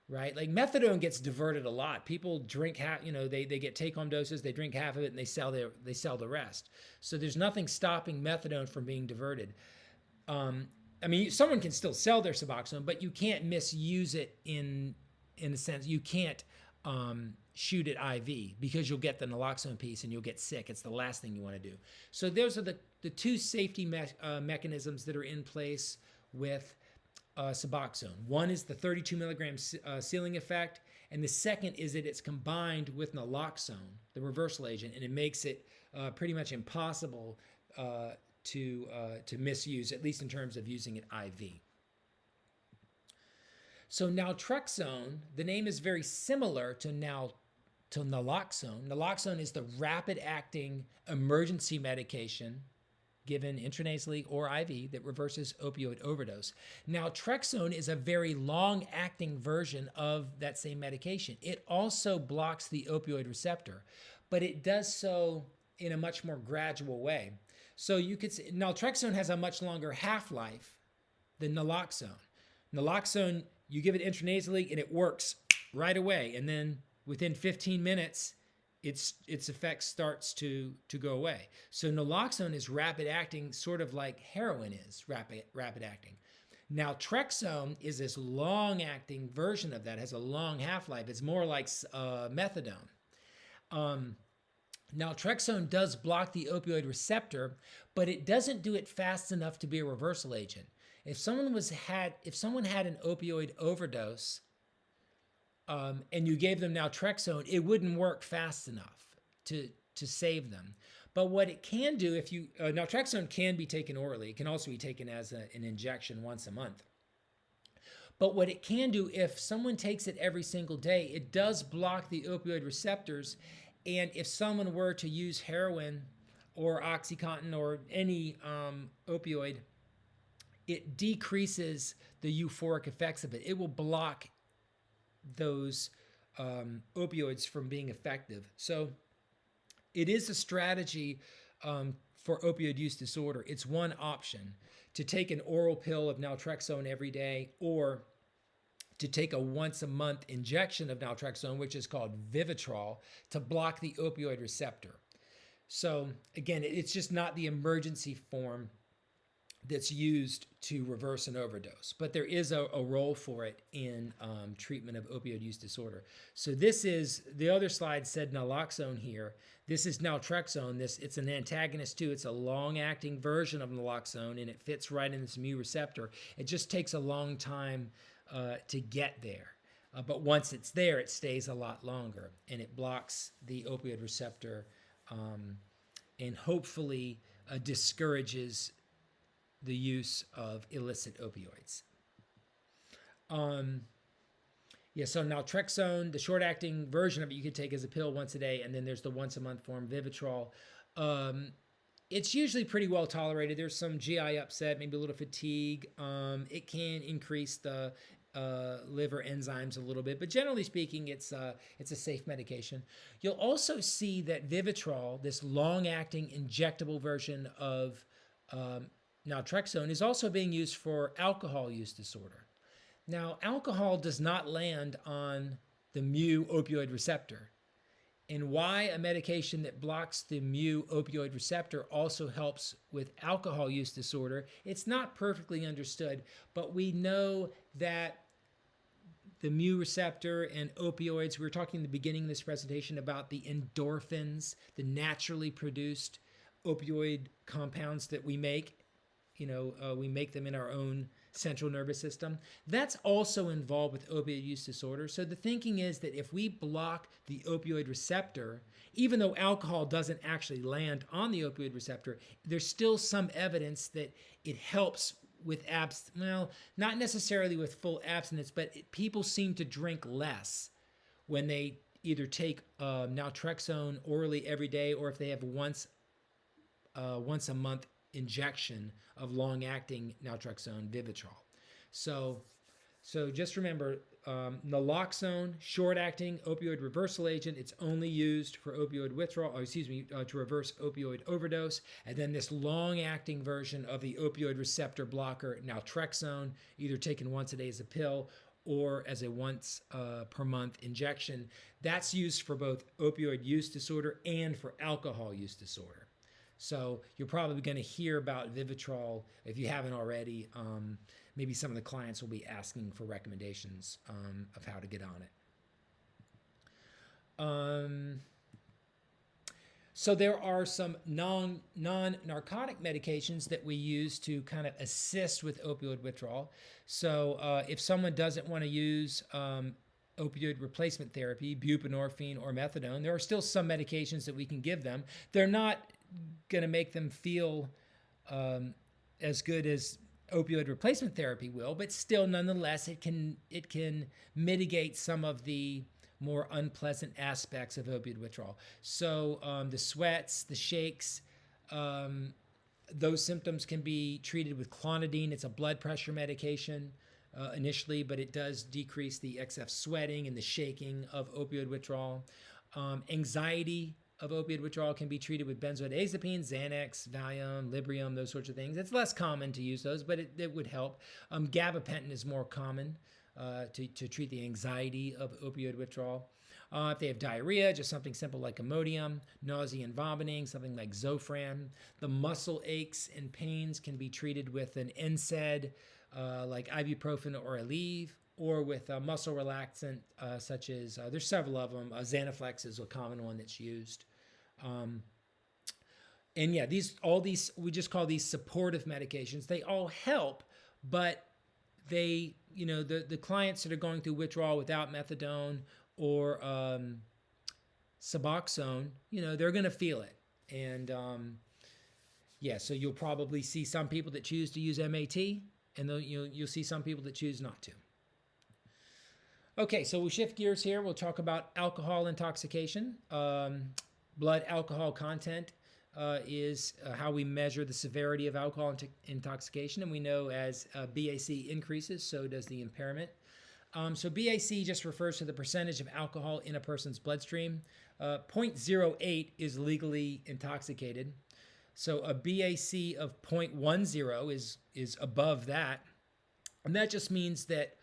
right? Like methadone gets diverted a lot. People drink half, they get take-home doses, they drink half of it, and they sell the rest. So there's nothing stopping methadone from being diverted. Someone can still sell their Suboxone, but you can't misuse it in a sense. You can't shoot it IV because you'll get the naloxone piece and you'll get sick. It's the last thing you want to do. So those are the two safety mechanisms that are in place with Suboxone. One is the 32 milligram ceiling effect, and the second is that it's combined with naloxone, the reversal agent, and it makes it pretty much impossible to misuse, at least in terms of using it IV. So naltrexone, the name is very similar to naloxone. Naloxone is the rapid-acting emergency medication given intranasally or IV that reverses opioid overdose. Naltrexone is a very long-acting version of that same medication. It also blocks the opioid receptor, but it does so in a much more gradual way. So you could say naltrexone has a much longer half-life than naloxone. Naloxone, you give it intranasally and it works right away, and then within 15 minutes, its effect starts to go away. So naloxone is rapid acting, sort of like heroin is rapid acting. Naltrexone is this long acting version of that, has a long half-life. It's more like methadone. Naltrexone does block the opioid receptor, but it doesn't do it fast enough to be a reversal agent. If someone had an opioid overdose, and you gave them naltrexone, it wouldn't work fast enough to save them. But what it can do, if you naltrexone can be taken orally, it can also be taken as an injection once a month. But what it can do, if someone takes it every single day, it does block the opioid receptors. And if someone were to use heroin or OxyContin or any opioid, it decreases the euphoric effects of it. It will block those opioids from being effective. So it is a strategy for opioid use disorder. It's one option to take an oral pill of naltrexone every day, or to take a once a month injection of naltrexone, which is called Vivitro, to block the opioid receptor. So again, it's just not the emergency form that's used to reverse an overdose, but there is a role for it in treatment of opioid use disorder. So this is, the other slide said naloxone here. This is naltrexone. It's an antagonist too. It's a long-acting version of naloxone, and it fits right in this mu receptor. It just takes a long time to get there. But once it's there, it stays a lot longer, and it blocks the opioid receptor and hopefully discourages the use of illicit opioids. So naltrexone, the short-acting version of it, you could take as a pill once a day, and then there's the once-a-month form, Vivitro. It's usually pretty well tolerated. There's some GI upset, maybe a little fatigue. It can increase the liver enzymes a little bit, but generally speaking, it's a safe medication. You'll also see that Vivitro, this long-acting injectable version of naltrexone, is also being used for alcohol use disorder. Now, alcohol does not land on the mu opioid receptor. And why a medication that blocks the mu opioid receptor also helps with alcohol use disorder, it's not perfectly understood, but we know that the mu receptor and opioids, we were talking in the beginning of this presentation about the endorphins, the naturally produced opioid compounds that we make. We make them in our own central nervous system. That's also involved with opioid use disorder. So the thinking is that if we block the opioid receptor, even though alcohol doesn't actually land on the opioid receptor, there's still some evidence that it helps with not necessarily with full abstinence, but people seem to drink less when they either take naltrexone orally every day, or if they have once a month injection of long-acting naltrexone, Vivitro. So just remember, naloxone, short-acting opioid reversal agent. It's only used for opioid withdrawal, to reverse opioid overdose. And then this long-acting version of the opioid receptor blocker, naltrexone, either taken once a day as a pill or as a once per month injection. That's used for both opioid use disorder and for alcohol use disorder. So you're probably going to hear about Vivitro if you haven't already. Maybe some of the clients will be asking for recommendations of how to get on it. So there are some non-narcotic medications that we use to kind of assist with opioid withdrawal. So if someone doesn't want to use opioid replacement therapy, buprenorphine or methadone, there are still some medications that we can give them. They're not going to make them feel as good as opioid replacement therapy will, but still, nonetheless, it can mitigate some of the more unpleasant aspects of opioid withdrawal. So the sweats, the shakes, those symptoms can be treated with clonidine. It's a blood pressure medication initially, but it does decrease the excess sweating and the shaking of opioid withdrawal. Anxiety of opioid withdrawal can be treated with benzodiazepines, Xanax, Valium, Librium, those sorts of things. It's less common to use those, but it would help. Gabapentin is more common to treat the anxiety of opioid withdrawal. If they have diarrhea, just something simple like Imodium, nausea and vomiting, something like Zofran. The muscle aches and pains can be treated with an NSAID like ibuprofen or Aleve, or with a muscle relaxant such as, there's several of them. Xanaflex is a common one that's used. And yeah, all these we just call these supportive medications. They all help, but they, the clients that are going through withdrawal without methadone or Suboxone, they're going to feel it. And yeah, so you'll probably see some people that choose to use MAT, and you'll see some people that choose not to. Okay, so we'll shift gears here. We'll talk about alcohol intoxication. Blood alcohol content is how we measure the severity of alcohol intoxication, and we know as BAC increases, so does the impairment. So BAC just refers to the percentage of alcohol in a person's bloodstream. 0.08 is legally intoxicated. So a BAC of 0.10 is above that. And that just means that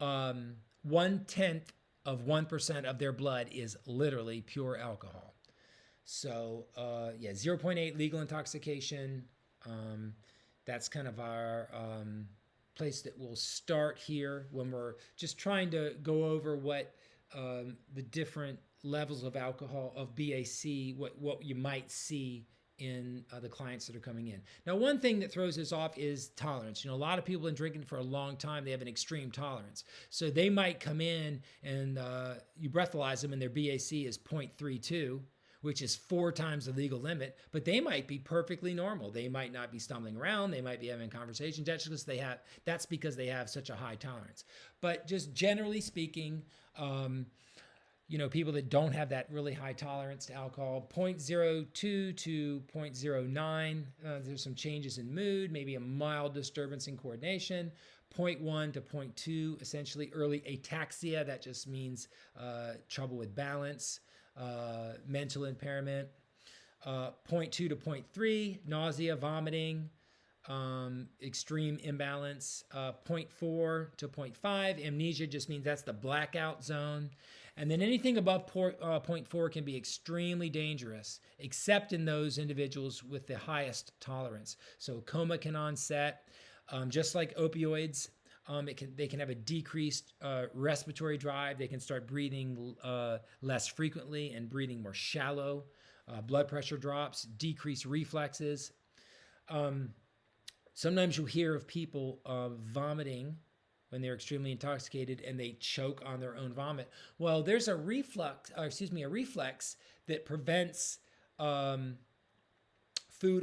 1/10 of 1% of their blood is literally pure alcohol. So yeah, 0.8 legal intoxication. That's kind of our place that we'll start here when we're just trying to go over what the different levels of alcohol, of BAC, what you might see in the clients that are coming in. Now, one thing that throws us off is tolerance. A lot of people have been drinking for a long time. They have an extreme tolerance. So they might come in and you breathalyze them and their BAC is 0.32, which is 4 times the legal limit, but they might be perfectly normal. They might not be stumbling around. They might be having conversations. That's because they have such a high tolerance. But just generally speaking, people that don't have that really high tolerance to alcohol, 0.02 to 0.09, there's some changes in mood, maybe a mild disturbance in coordination. 0.1 to 0.2, essentially early ataxia. That just means trouble with balance, mental impairment. 0.2 to 0.3, nausea, vomiting, extreme imbalance. 0.4 to 0.5, amnesia just means that's the blackout zone. And then anything above 0.4 can be extremely dangerous, except in those individuals with the highest tolerance. So coma can onset, just like opioids. They can have a decreased respiratory drive. They can start breathing less frequently and breathing more shallow. Blood pressure drops, decreased reflexes. Sometimes you'll hear of people vomiting when they're extremely intoxicated and they choke on their own vomit. Well, there's a reflex that prevents food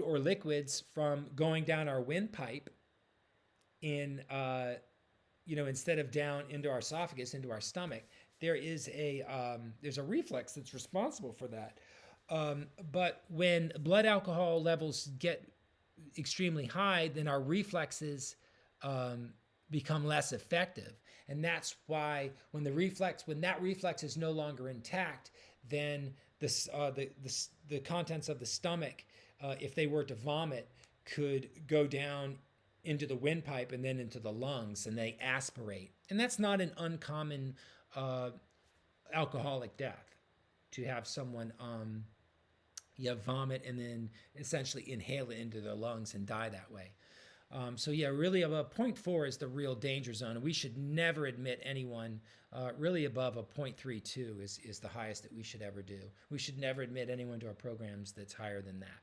or liquids from going down our windpipe instead of down into our esophagus, into our stomach. There's a reflex that's responsible for that. But when blood alcohol levels get extremely high, then our reflexes become less effective. And that's why when that reflex is no longer intact, then the contents of the stomach, if they were to vomit, could go down into the windpipe and then into the lungs, and they aspirate. And that's not an uncommon alcoholic death, to have someone vomit and then essentially inhale it into their lungs and die that way. So yeah, really above 0.4 is the real danger zone, and we should never admit anyone really above a 0.32 is the highest that we should ever do. We should never admit anyone to our programs that's higher than that.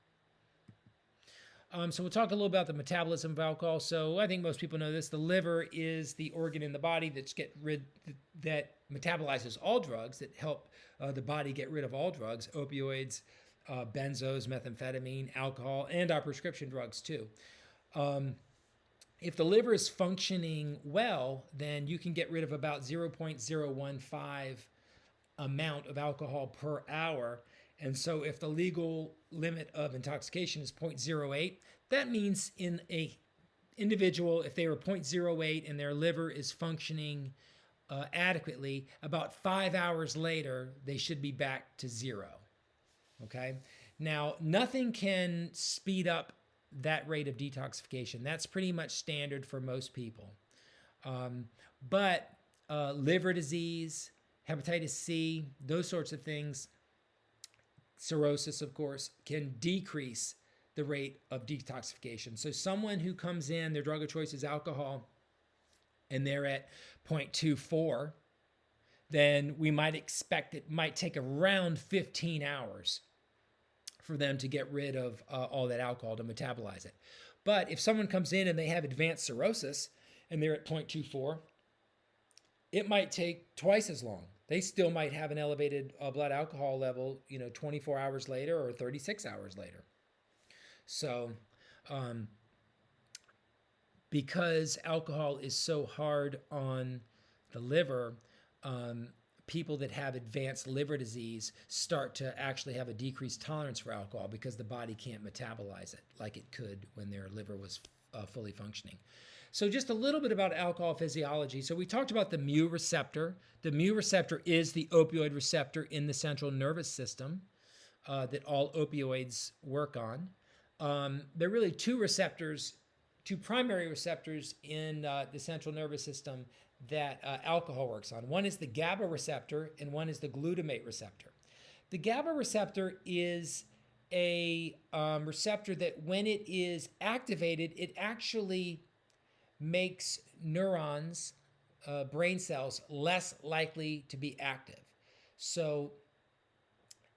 So we'll talk a little about the metabolism of alcohol. So I think most people know this. The liver is the organ in the body that metabolizes all drugs, that help the body get rid of all drugs, opioids, benzos, methamphetamine, alcohol, and our prescription drugs too. If the liver is functioning well, then you can get rid of about 0.015 amount of alcohol per hour. And so if the legal limit of intoxication is 0.08, that means in a individual, if they were 0.08 and their liver is functioning adequately, about 5 hours later, they should be back to 0. Okay? Now, nothing can speed up that rate of detoxification. That's pretty much standard for most people. But liver disease, hepatitis C, those sorts of things, cirrhosis, of course, can decrease the rate of detoxification. So someone who comes in, their drug of choice is alcohol, and they're at 0.24, then we might expect it might take around 15 hours for them to get rid of all that alcohol to metabolize it. But if someone comes in and they have advanced cirrhosis and they're at 0.24, it might take twice as long. They still might have an elevated blood alcohol level, 24 hours later or 36 hours later. So, because alcohol is so hard on the liver, people that have advanced liver disease start to actually have a decreased tolerance for alcohol because the body can't metabolize it like it could when their liver was fully functioning. So just a little bit about alcohol physiology. So we talked about the mu receptor. The mu receptor is the opioid receptor in the central nervous system that all opioids work on. There are really two primary receptors in the central nervous system that alcohol works on. One is the GABA receptor and one is the glutamate receptor. The GABA receptor is a receptor that when it is activated, it actually makes neurons, brain cells, less likely to be active. So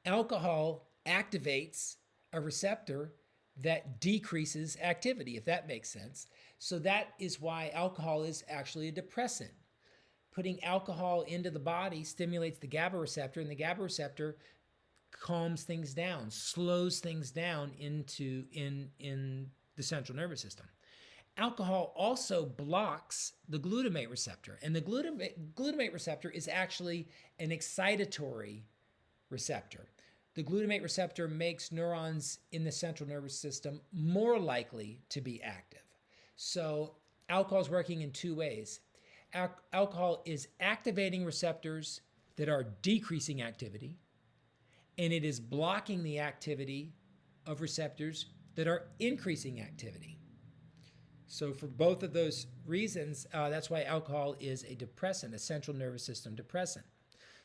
alcohol activates a receptor that decreases activity, if that makes sense. So that is why alcohol is actually a depressant. Putting alcohol into the body stimulates the GABA receptor, and the GABA receptor calms things down, slows things down in the central nervous system. Alcohol also blocks the glutamate receptor, and the glutamate receptor is actually an excitatory receptor. The glutamate receptor makes neurons in the central nervous system more likely to be active. So alcohol is working in two ways. Alcohol is activating receptors that are decreasing activity, and it is blocking the activity of receptors that are increasing activity. So for both of those reasons, that's why alcohol is a depressant, a central nervous system depressant.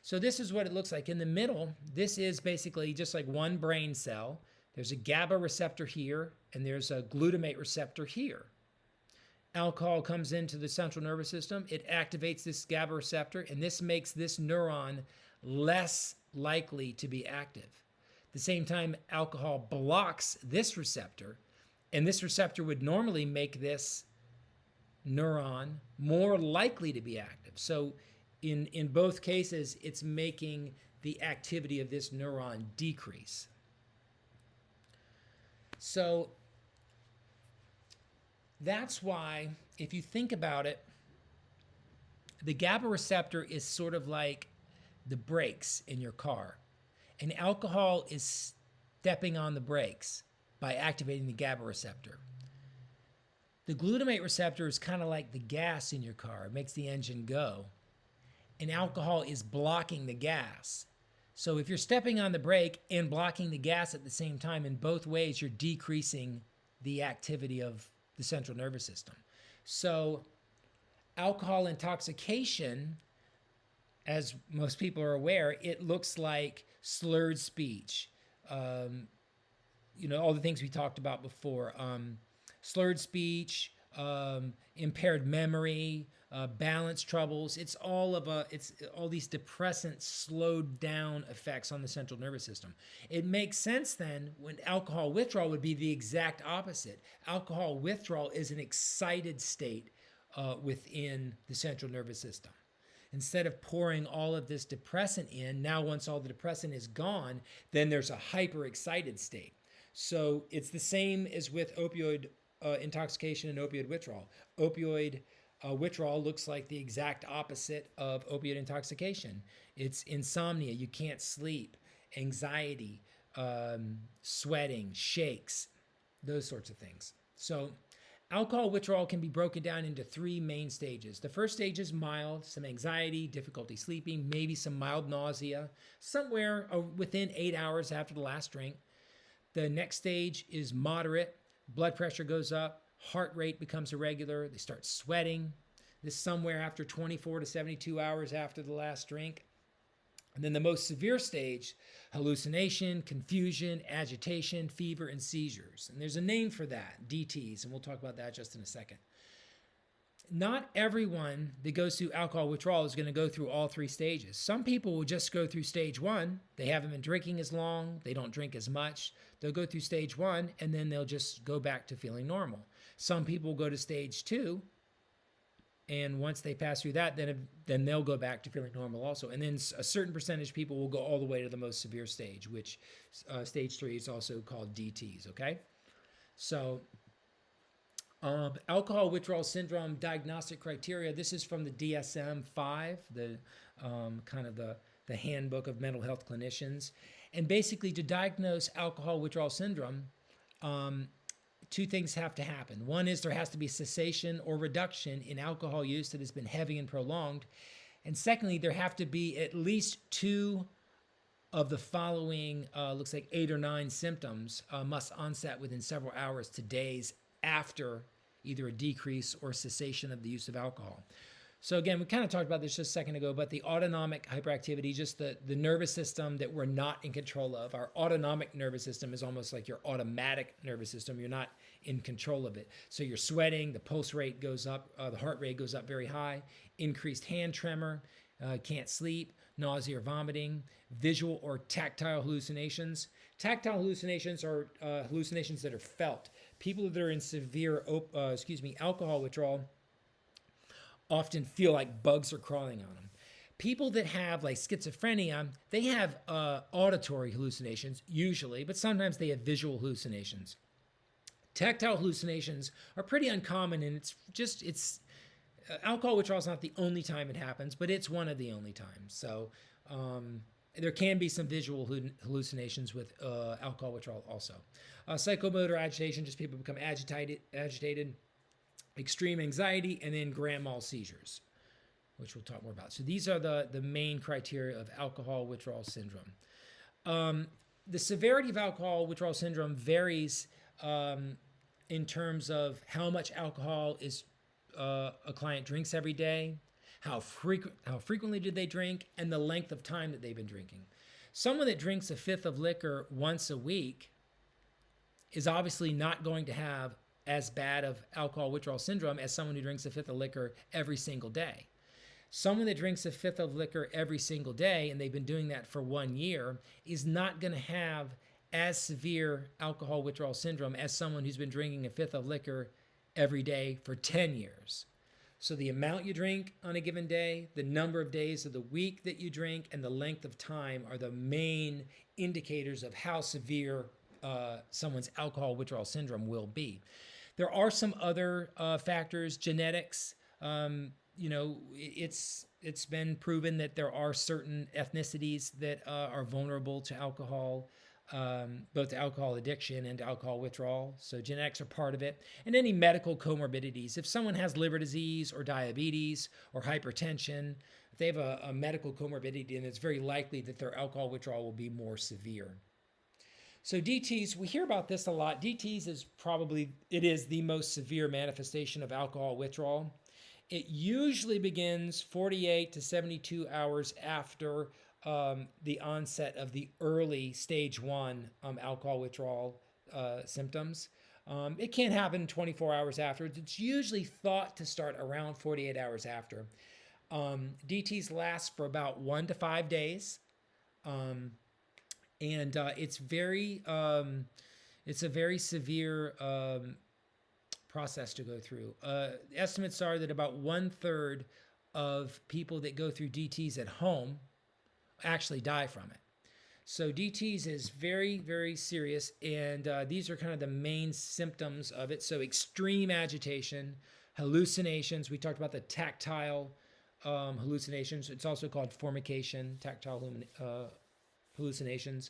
So this is what it looks like. In the middle, this is basically just like one brain cell. There's a GABA receptor here, and there's a glutamate receptor here. Alcohol comes into the central nervous system. It activates this GABA receptor, and this makes this neuron less likely to be active. At the same time, alcohol blocks this receptor, and this receptor would normally make this neuron more likely to be active. So in both cases, it's making the activity of this neuron decrease. So that's why, if you think about it, the GABA receptor is sort of like the brakes in your car. And alcohol is stepping on the brakes by activating the GABA receptor. The glutamate receptor is kind of like the gas in your car. It makes the engine go. And alcohol is blocking the gas. So if you're stepping on the brake and blocking the gas at the same time, in both ways, you're decreasing the activity of the central nervous system. So alcohol intoxication, as most people are aware, it looks like slurred speech, all the things we talked about before, slurred speech, impaired memory, balance troubles. It's all these depressant, slowed down effects on the central nervous system. It makes sense then when alcohol withdrawal would be the exact opposite. Alcohol withdrawal is an excited state within the central nervous system. Instead of pouring all of this depressant in, now once all the depressant is gone, then there's a hyper-excited state. So it's the same as with opioid intoxication and opioid withdrawal. Opioid withdrawal looks like the exact opposite of opioid intoxication. It's insomnia, you can't sleep, anxiety, sweating, shakes, those sorts of things. So alcohol withdrawal can be broken down into three main stages. The first stage is mild, some anxiety, difficulty sleeping, maybe some mild nausea, somewhere within 8 hours after the last drink. The next stage is moderate, blood pressure goes up, heart rate becomes irregular, they start sweating. This is somewhere after 24 to 72 hours after the last drink. And then the most severe stage, hallucination, confusion, agitation, fever, and seizures. And there's a name for that, DTs, and we'll talk about that just in a second. Not everyone that goes through alcohol withdrawal is going to go through all three stages. Some people will just go through stage one. They haven't been drinking as long. They don't drink as much. They'll go through stage one, and then they'll just go back to feeling normal. Some people go to stage two, and once they pass through that, then they'll go back to feeling normal also. And then a certain percentage of people will go all the way to the most severe stage, which stage 3 is also called DTs, okay? So alcohol withdrawal syndrome diagnostic criteria. This is from the DSM-5, the kind of the handbook of mental health clinicians. And basically, to diagnose alcohol withdrawal syndrome, two things have to happen. One is there has to be cessation or reduction in alcohol use that has been heavy and prolonged. And secondly, there have to be at least two of the following, looks like 8 or 9 symptoms must onset within several hours to days after either a decrease or cessation of the use of alcohol. So again, we kind of talked about this just a second ago, but the autonomic hyperactivity, just the nervous system that we're not in control of. Our autonomic nervous system is almost like your automatic nervous system. You're not in control of it. So you're sweating, the pulse rate goes up, the heart rate goes up very high, increased hand tremor, can't sleep, nausea or vomiting, visual or tactile hallucinations. Tactile hallucinations are hallucinations that are felt. People that are in severe alcohol withdrawal often feel like bugs are crawling on them. People that have like schizophrenia, they have auditory hallucinations usually, but sometimes they have visual hallucinations. Tactile hallucinations are pretty uncommon, and it's alcohol withdrawal is not the only time it happens, but it's one of the only times. So there can be some visual hallucinations with alcohol withdrawal also. Psychomotor agitation, just people become agitated, extreme anxiety, and then grand mal seizures, which we'll talk more about. So these are the main criteria of alcohol withdrawal syndrome. The severity of alcohol withdrawal syndrome varies in terms of how much alcohol is a client drinks every day, how frequently did they drink, and the length of time that they've been drinking. Someone that drinks a fifth of liquor once a week is obviously not going to have as bad of alcohol withdrawal syndrome as someone who drinks a fifth of liquor every single day. Someone that drinks a fifth of liquor every single day, and they've been doing that for 1 year, is not going to have as severe alcohol withdrawal syndrome as someone who's been drinking a fifth of liquor every day for 10 years. So the amount you drink on a given day, the number of days of the week that you drink, and the length of time are the main indicators of how severe someone's alcohol withdrawal syndrome will be. There are some other factors, genetics. It's been proven that there are certain ethnicities that are vulnerable to alcohol, both to alcohol addiction and to alcohol withdrawal. So genetics are part of it. And any medical comorbidities. If someone has liver disease or diabetes or hypertension, if they have a medical comorbidity, then it's very likely that their alcohol withdrawal will be more severe. So DTs, we hear about this a lot. DTs is the most severe manifestation of alcohol withdrawal. It usually begins 48 to 72 hours after the onset of the early stage 1 alcohol withdrawal symptoms. It can happen 24 hours afterwards. It's usually thought to start around 48 hours after. DTs last for about 1 to 5 days. And it's a very severe process to go through. Estimates are that about 1/3 of people that go through DTs at home actually die from it. So DTs is very, very serious, and these are kind of the main symptoms of it. So extreme agitation, hallucinations. We talked about the tactile hallucinations. It's also called formication, tactile hallucinations,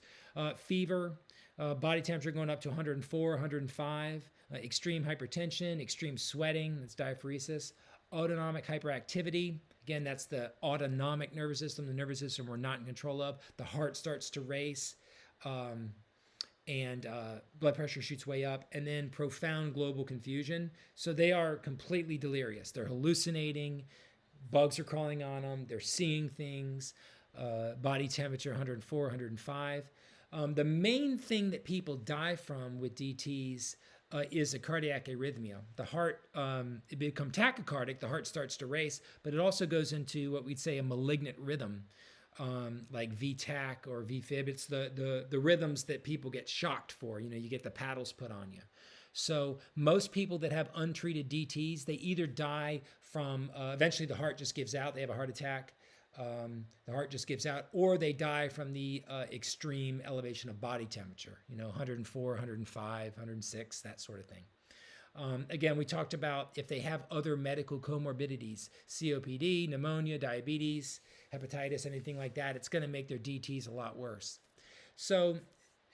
fever, body temperature going up to 104, 105, extreme hypertension, extreme sweating, that's diaphoresis, autonomic hyperactivity. Again, that's the autonomic nervous system, the nervous system we're not in control of. The heart starts to race, and blood pressure shoots way up, and then profound global confusion. So they are completely delirious. They're hallucinating, bugs are crawling on them, they're seeing things, body temperature 104, 105. The main thing that people die from with DTs is a cardiac arrhythmia. The heart, it becomes tachycardic, the heart starts to race, but it also goes into what we'd say a malignant rhythm, like V-tach or V-fib. It's the rhythms that people get shocked for. You get the paddles put on you. So most people that have untreated DTs, they either die from, eventually the heart just gives out, they have a heart attack, the heart just gives out, or they die from the extreme elevation of body temperature, 104, 105, 106, that sort of thing. Again, we talked about if they have other medical comorbidities, COPD, pneumonia, diabetes, hepatitis, anything like that, it's going to make their DTs a lot worse. So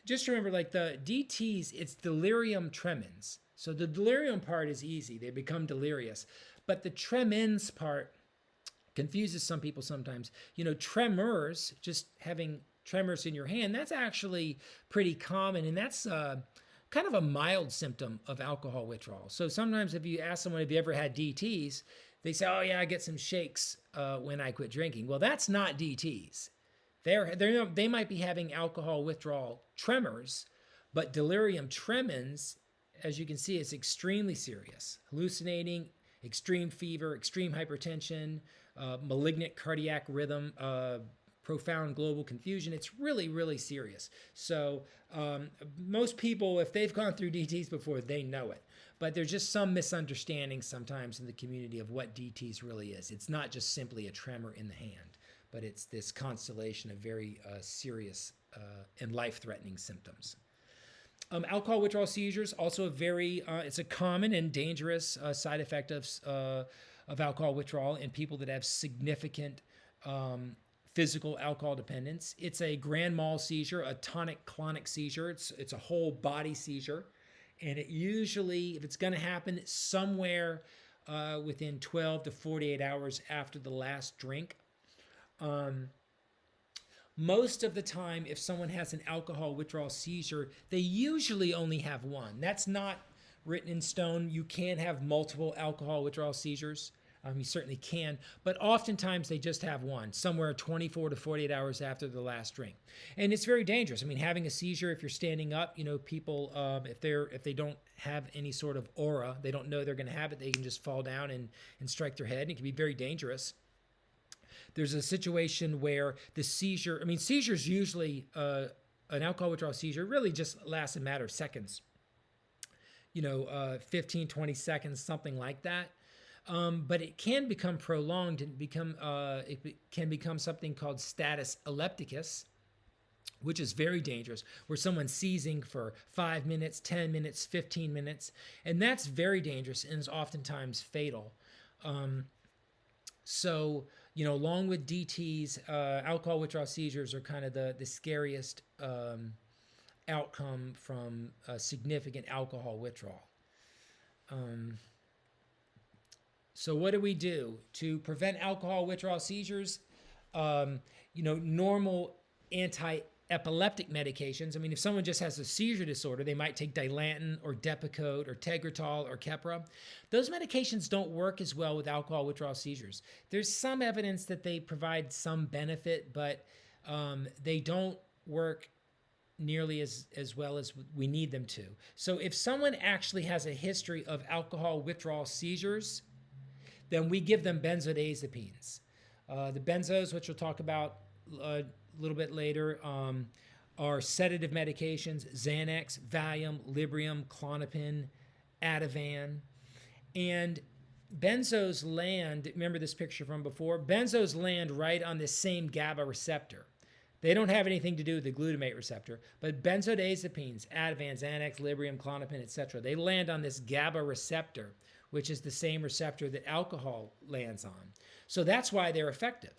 just remember, like the DTs, it's delirium tremens. So the delirium part is easy. They become delirious. But the tremens part confuses some people sometimes. Tremors, just having tremors in your hand, that's actually pretty common. And that's kind of a mild symptom of alcohol withdrawal. So sometimes if you ask someone, have you ever had DTs? They say, oh yeah, I get some shakes when I quit drinking. Well, that's not DTs. They might be having alcohol withdrawal tremors, but delirium tremens, as you can see, is extremely serious. Hallucinating, extreme fever, extreme hypertension, malignant cardiac rhythm, profound global confusion. It's really, really serious. So most people, if they've gone through DTs before, they know it. But there's just some misunderstanding sometimes in the community of what DTs really is. It's not just simply a tremor in the hand, but it's this constellation of very serious and life-threatening symptoms. Alcohol withdrawal seizures, also it's a common and dangerous side effect of alcohol withdrawal in people that have significant physical alcohol dependence. It's a grand mal seizure, a tonic-clonic seizure. It's a whole body seizure. And it usually, if it's going to happen, it's somewhere within 12 to 48 hours after the last drink. Most of the time, if someone has an alcohol withdrawal seizure, they usually only have one. That's not written in stone. You can have multiple alcohol withdrawal seizures. You certainly can, but oftentimes they just have one, somewhere 24 to 48 hours after the last drink. And it's very dangerous. I mean, having a seizure, if you're standing up, people, if they don't have any sort of aura, they don't know they're going to have it, they can just fall down and strike their head, and it can be very dangerous. There's a situation where the seizure, seizures usually, an alcohol withdrawal seizure really just lasts a matter of seconds, 15, 20 seconds, something like that. But it can become prolonged and it can become something called status epilepticus, which is very dangerous, where someone's seizing for 5 minutes, 10 minutes, 15 minutes, and that's very dangerous and is oftentimes fatal. So, along with DTs, alcohol withdrawal seizures are kind of the scariest outcome from significant alcohol withdrawal. So what do we do to prevent alcohol withdrawal seizures? Normal anti-epileptic medications. If someone just has a seizure disorder, they might take Dilantin or Depakote or Tegretol or Keppra. Those medications don't work as well with alcohol withdrawal seizures. There's some evidence that they provide some benefit, but they don't work nearly as well as we need them to. So if someone actually has a history of alcohol withdrawal seizures, then we give them benzodiazepines. The benzos, which we'll talk about a little bit later, are sedative medications: Xanax, Valium, Librium, Klonopin, Ativan. And benzos land, remember this picture from before? Benzos land right on this same GABA receptor. They don't have anything to do with the glutamate receptor, but benzodiazepines, Ativan, Xanax, Librium, Klonopin, etc., they land on this GABA receptor, which is the same receptor that alcohol lands on. So that's why they're effective.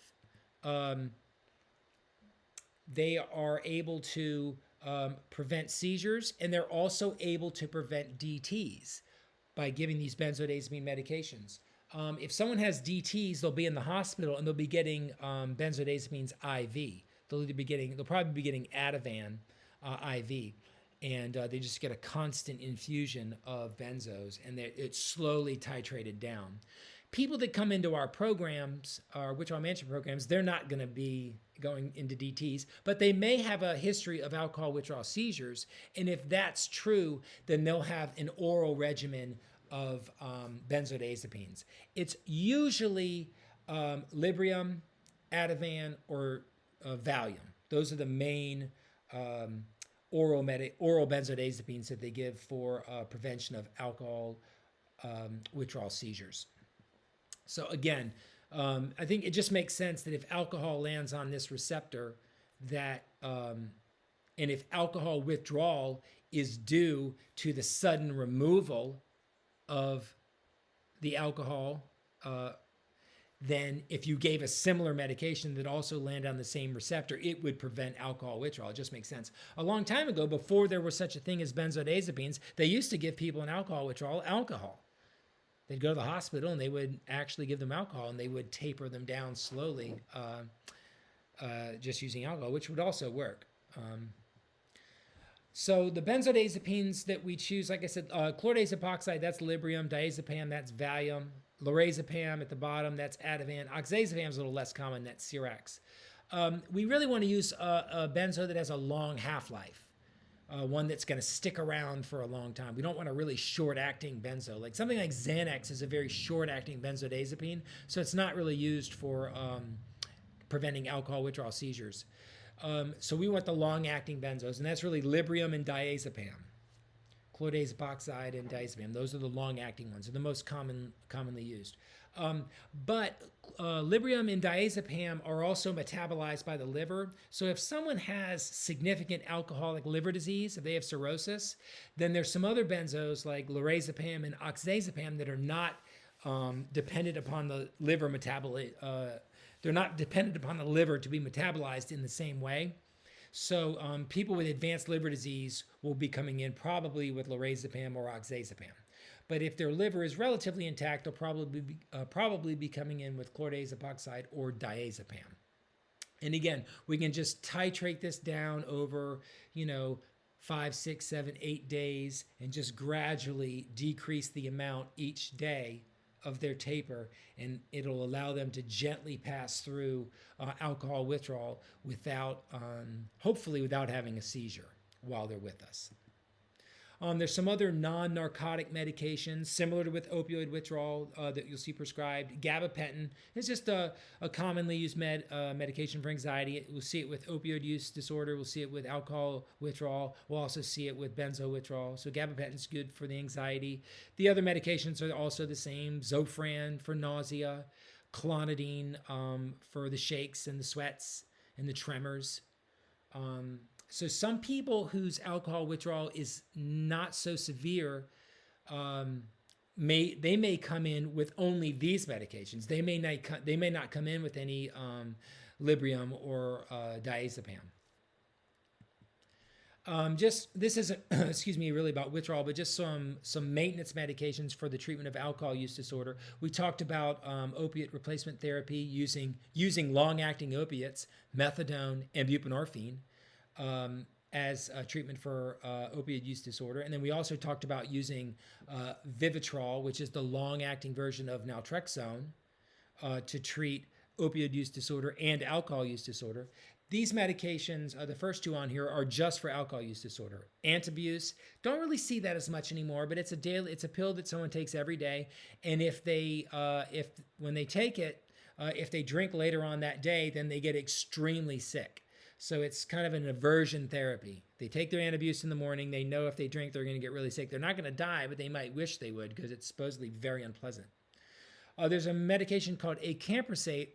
They are able to prevent seizures, and they're also able to prevent DTs by giving these benzodiazepine medications. If someone has DTs, they'll be in the hospital and they'll be getting benzodiazepines IV. They'll probably be getting Ativan IV. And they just get a constant infusion of benzos, and it's slowly titrated down. people that come into our programs, our withdrawal management programs, they're not going to be going into DTs, but they may have a history of alcohol withdrawal seizures. And if that's true, then they'll have an oral regimen of benzodiazepines. It's usually Librium, Ativan, or Valium. Those are the main oral benzodiazepines that they give for prevention of alcohol withdrawal seizures. So again, I think it just makes sense that if alcohol lands on this receptor, that and if alcohol withdrawal is due to the sudden removal of the alcohol, then if you gave a similar medication that also landed on the same receptor, it would prevent alcohol withdrawal. It just makes sense. A long time ago, before there was such a thing as benzodiazepines, they used to give people in alcohol withdrawal alcohol. They'd go to the hospital and they would actually give them alcohol, and they would taper them down slowly just using alcohol, which would also work. So the benzodiazepines that we choose, like I said, chlorodiazepine epoxide, that's Librium. Diazepam, that's Valium. Lorazepam at the bottom, that's Ativan. Oxazepam is a little less common, that's Cirax. We really want to use a benzo that has a long half-life, one that's going to stick around for a long time. We don't want a really short-acting benzo. Like something like Xanax is a very short-acting benzodiazepine, so it's not really used for preventing alcohol withdrawal seizures. So we want the long-acting benzos, and that's really Librium and Diazepam. Chlorodiazepine epoxide and diazepam. Those are the long-acting ones. They're the most commonly used. But Librium and diazepam are also metabolized by the liver. So if someone has significant alcoholic liver disease, if they have cirrhosis, then there's some other benzos like lorazepam and oxazepam that are not dependent upon the liver they're not dependent upon the liver to be metabolized in the same way. So people with advanced liver disease will be coming in probably with lorazepam or oxazepam. But if their liver is relatively intact, they'll probably be coming in with chlorodiazepine epoxide or diazepam. And again, we can just titrate this down over, 5, 6, 7, 8 days and just gradually decrease the amount each day of their taper, and it'll allow them to gently pass through alcohol withdrawal hopefully without having a seizure while they're with us. There's some other non-narcotic medications similar to with opioid withdrawal that you'll see prescribed. Gabapentin is just a commonly used medication for anxiety. We'll see it with opioid use disorder. We'll see it with alcohol withdrawal. We'll also see it with benzo withdrawal. So gabapentin is good for the anxiety. The other medications are also the same. Zofran for nausea, clonidine for the shakes and the sweats and the tremors. So some people whose alcohol withdrawal is not so severe, may come in with only these medications. They may not come in with any Librium or diazepam. This isn't really about withdrawal, but just some maintenance medications for the treatment of alcohol use disorder. We talked about opiate replacement therapy using long-acting opiates, methadone and buprenorphine, as a treatment for opioid use disorder. And then we also talked about using Vivitro, which is the long-acting version of naltrexone, to treat opioid use disorder and alcohol use disorder. These medications, the first two on here, are just for alcohol use disorder. Antabuse, don't really see that as much anymore, but it's a pill that someone takes every day. And when they take it, if they drink later on that day, then they get extremely sick. So it's kind of an aversion therapy. They take their antabuse in the morning. They know if they drink, they're going to get really sick. They're not going to die, but they might wish they would because it's supposedly very unpleasant. There's a medication called acamprosate.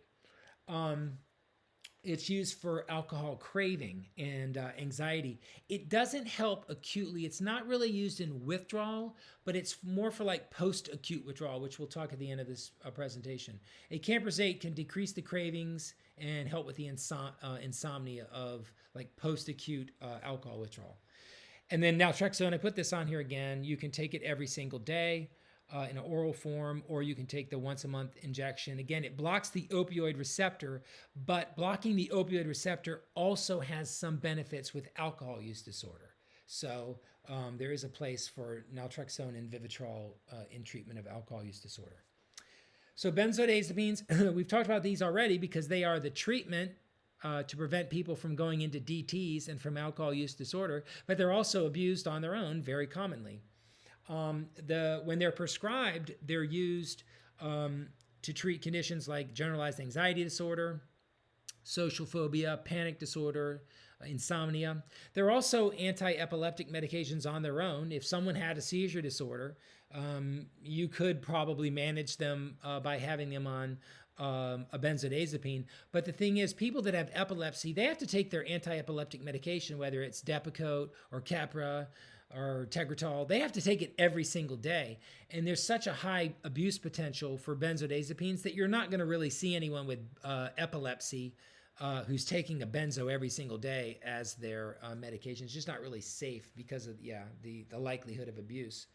It's used for alcohol craving and anxiety. It doesn't help acutely. It's not really used in withdrawal, but it's more for like post-acute withdrawal, which we'll talk at the end of this presentation. Acamprosate can decrease the cravings and help with the insomnia of like post-acute alcohol withdrawal. And then naltrexone, I put this on here again. You can take it every single day in an oral form, or you can take the once-a-month injection. Again, it blocks the opioid receptor, but blocking the opioid receptor also has some benefits with alcohol use disorder. So there is a place for naltrexone and Vivitro in treatment of alcohol use disorder. So benzodiazepines, we've talked about these already because they are the treatment to prevent people from going into DTs and from alcohol use disorder, but they're also abused on their own very commonly. When they're prescribed, they're used to treat conditions like generalized anxiety disorder, social phobia, panic disorder, insomnia. There are also anti-epileptic medications on their own. If someone had a seizure disorder, you could probably manage them by having them on a benzodiazepine. But the thing is, people that have epilepsy, they have to take their anti-epileptic medication, whether it's Depakote or Keppra or Tegretol. They have to take it every single day. And there's such a high abuse potential for benzodiazepines that you're not going to really see anyone with epilepsy who's taking a benzo every single day as their medication. It's just not really safe because of the likelihood of abuse.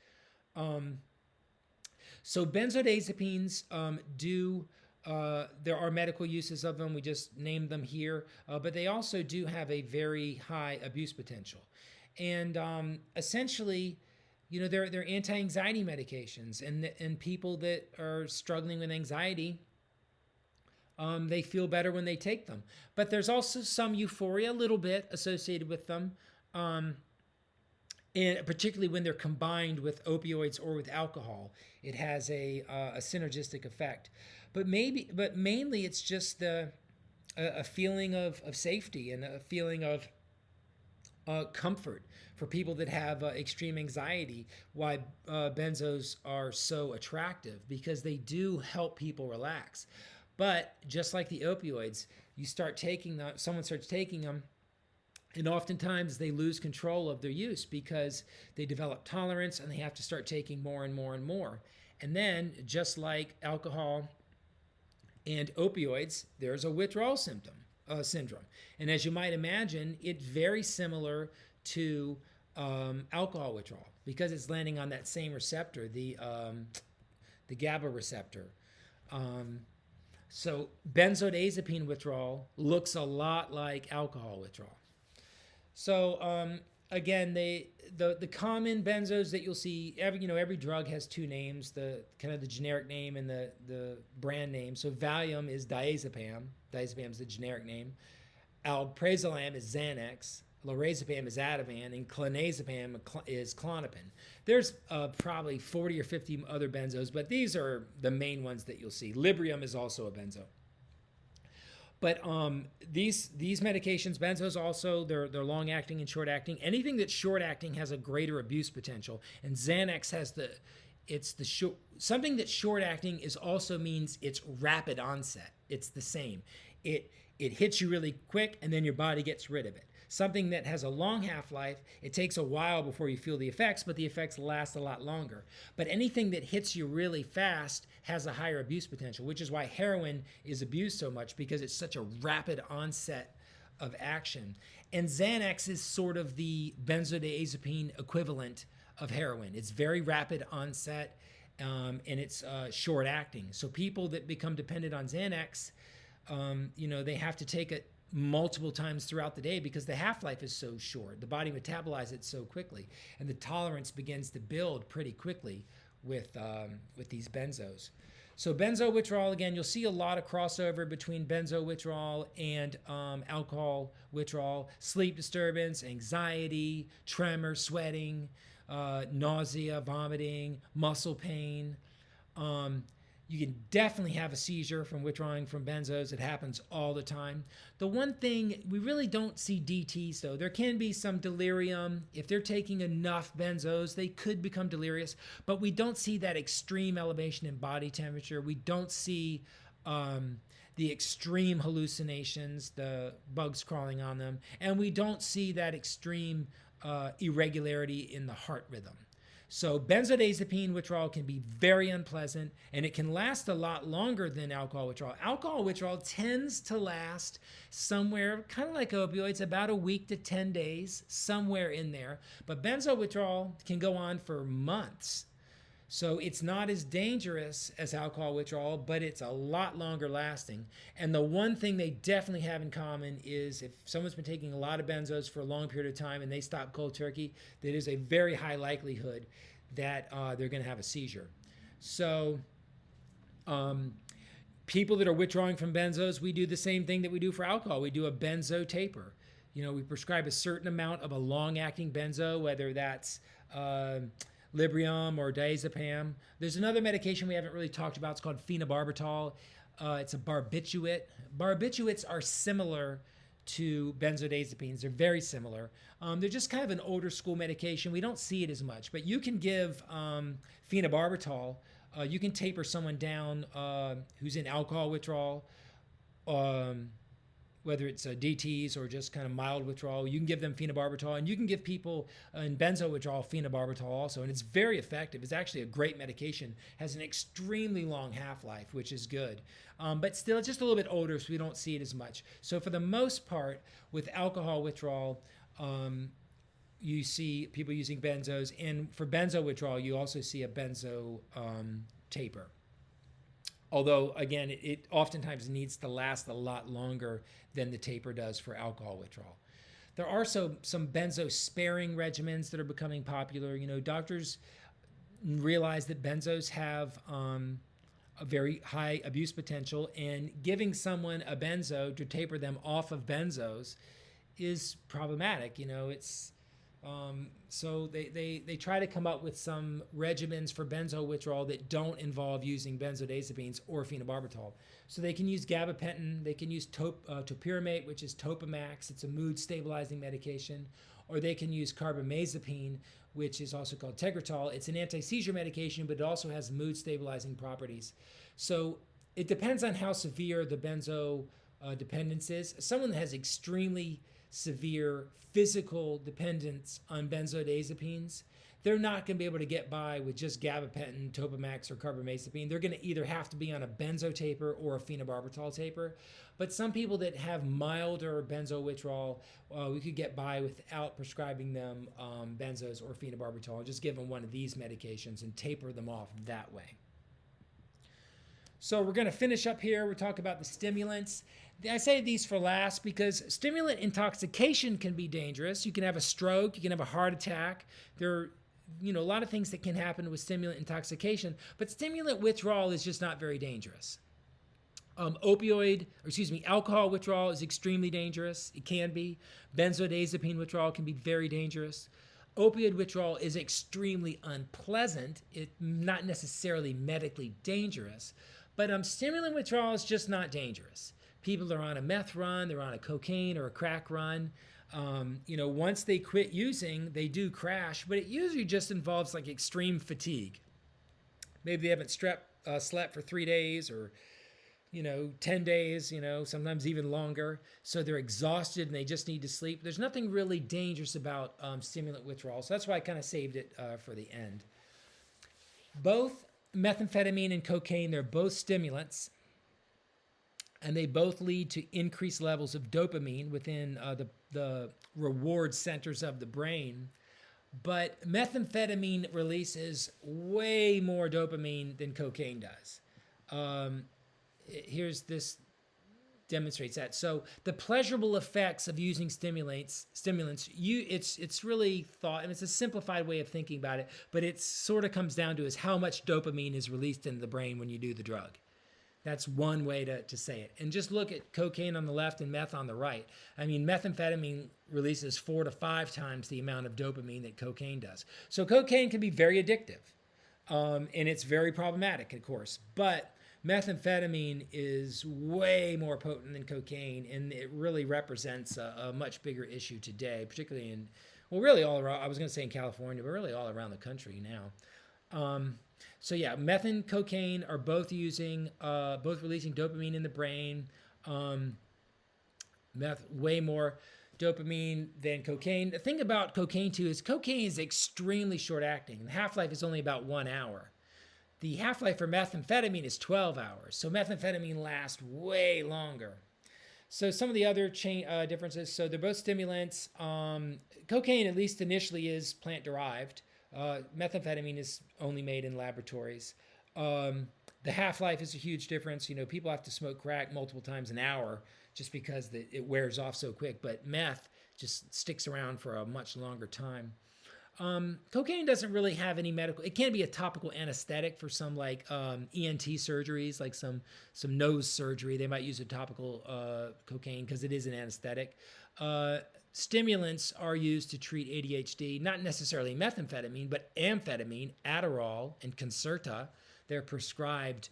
So benzodiazepines there are medical uses of them. We just named them here, but they also do have a very high abuse potential. And essentially, they're anti-anxiety medications, and people that are struggling with anxiety, they feel better when they take them. But there's also some euphoria, a little bit, associated with them, and particularly when they're combined with opioids or with alcohol. It has a synergistic effect. But mainly it's just a feeling of safety and a feeling of comfort for people that have extreme anxiety. Why benzos are so attractive, because they do help people relax. But just like the opioids, someone starts taking them, and oftentimes they lose control of their use because they develop tolerance and they have to start taking more and more and more. And then, just like alcohol and opioids, there's a withdrawal syndrome. And as you might imagine, it's very similar to alcohol withdrawal because it's landing on that same receptor, the GABA receptor. So benzodiazepine withdrawal looks a lot like alcohol withdrawal. So again, the common benzos that you'll see, every drug has two names, the kind of the generic name and the brand name. So Valium is diazepam. Diazepam is the generic name. Alprazolam is Xanax. Lorazepam is Ativan, and clonazepam is Klonopin. There's probably 40 or 50 other benzos, but these are the main ones that you'll see. Librium is also a benzo. But these medications, benzos also, they're long-acting and short-acting. Anything that's short-acting has a greater abuse potential, and Xanax has something that's short-acting also means it's rapid onset. It's the same. It hits you really quick, and then your body gets rid of it. Something that has a long half-life, it takes a while before you feel the effects, but the effects last a lot longer. But anything that hits you really fast has a higher abuse potential, which is why heroin is abused so much, because it's such a rapid onset of action. And Xanax is sort of the benzodiazepine equivalent of heroin. It's very rapid onset, and it's short-acting. So people that become dependent on Xanax, they have to take it multiple times throughout the day because the half-life is so short. The body metabolizes it so quickly, and the tolerance begins to build pretty quickly with these benzos. So benzo withdrawal, again, you'll see a lot of crossover between benzo withdrawal and alcohol withdrawal. Sleep disturbance, anxiety, tremor, sweating, nausea, vomiting, muscle pain. You can definitely have a seizure from withdrawing from benzos. It happens all the time. The one thing, we really don't see DTs though. There can be some delirium. If they're taking enough benzos, they could become delirious, but we don't see that extreme elevation in body temperature. We don't see the extreme hallucinations, the bugs crawling on them, and we don't see that extreme irregularity in the heart rhythm. So benzodiazepine withdrawal can be very unpleasant, and it can last a lot longer than alcohol withdrawal. Alcohol withdrawal tends to last somewhere, kind of like opioids, about a week to 10 days, somewhere in there. But benzo withdrawal can go on for months. So it's not as dangerous as alcohol withdrawal, but it's a lot longer lasting. And the one thing they definitely have in common is if someone's been taking a lot of benzos for a long period of time and they stop cold turkey, there is a very high likelihood that they're going to have a seizure. So People that are withdrawing from benzos, we do the same thing that we do for alcohol. We do a benzo taper. We prescribe a certain amount of a long-acting benzo, whether that's Librium or diazepam. There's another medication we haven't really talked about. It's called phenobarbital. It's a barbiturate. Barbiturates are similar to benzodiazepines. They're very similar. They're just kind of an older school medication. We don't see it as much, but you can give phenobarbital. You can taper someone down who's in alcohol withdrawal, whether it's DTs or just kind of mild withdrawal. You can give them phenobarbital, and you can give people in benzo withdrawal phenobarbital also, and it's very effective. It's actually a great medication. Has an extremely long half-life, which is good. But still, it's just a little bit older, so we don't see it as much. So for the most part, with alcohol withdrawal, you see people using benzos, and for benzo withdrawal, you also see a benzo taper. Although, again, it oftentimes needs to last a lot longer than the taper does for alcohol withdrawal. There are some benzo-sparing regimens that are becoming popular. Doctors realize that benzos have a very high abuse potential, and giving someone a benzo to taper them off of benzos is problematic. So they try to come up with some regimens for benzo withdrawal that don't involve using benzodiazepines or phenobarbital. So they can use gabapentin, they can use topiramate, which is Topamax. It's a mood stabilizing medication. Or they can use carbamazepine, which is also called Tegretol. It's an anti-seizure medication, but it also has mood stabilizing properties. So it depends on how severe the benzo dependence is. Someone that has extremely severe physical dependence on benzodiazepines, they're not going to be able to get by with just gabapentin, Topamax, or carbamazepine. They're going to either have to be on a benzo taper or a phenobarbital taper. But some people that have milder benzo withdrawal, we could get by without prescribing them benzos or phenobarbital. Just give them one of these medications and taper them off that way. So we're going to finish up here. We'll talk about the stimulants. I say these for last because stimulant intoxication can be dangerous. You can have a stroke. You can have a heart attack. There are a lot of things that can happen with stimulant intoxication, but stimulant withdrawal is just not very dangerous. Alcohol withdrawal is extremely dangerous. It can be. Benzodiazepine withdrawal can be very dangerous. Opioid withdrawal is extremely unpleasant. It's not necessarily medically dangerous, but stimulant withdrawal is just not dangerous. People are on a meth run, they're on a cocaine or a crack run. Once they quit using, they do crash, but it usually just involves like extreme fatigue. Maybe they haven't slept for 3 days or 10 days, sometimes even longer. So they're exhausted and they just need to sleep. There's nothing really dangerous about stimulant withdrawal. So that's why I kind of saved it for the end. Both methamphetamine and cocaine, they're both stimulants. And they both lead to increased levels of dopamine within the reward centers of the brain. But methamphetamine releases way more dopamine than cocaine does. Here's this demonstrates that. So the pleasurable effects of using stimulants, it's really thought, and it's a simplified way of thinking about it, but it sort of comes down to is how much dopamine is released into the brain when you do the drug. That's one way to say it. And just look at cocaine on the left and meth on the right. I mean, methamphetamine releases 4 to 5 times the amount of dopamine that cocaine does. So cocaine can be very addictive, and it's very problematic, of course. But methamphetamine is way more potent than cocaine, and it really represents a much bigger issue today, particularly really all around, I was going to say in California, but really all around the country now. So yeah, meth and cocaine are both releasing dopamine in the brain. Meth, way more dopamine than cocaine. The thing about cocaine too is cocaine is extremely short acting. The half-life is only about 1 hour. The half-life for methamphetamine is 12 hours. So methamphetamine lasts way longer. So some of the other differences, so they're both stimulants. Cocaine, at least initially, is plant-derived. Methamphetamine is only made in laboratories. The half-life is a huge difference. People have to smoke crack multiple times an hour just because it wears off so quick. But meth just sticks around for a much longer time. Cocaine doesn't really have any medical. It can be a topical anesthetic for some like ENT surgeries, like some nose surgery. They might use a topical cocaine because it is an anesthetic. Stimulants are used to treat ADHD, not necessarily methamphetamine, but amphetamine, Adderall, and Concerta. They're prescribed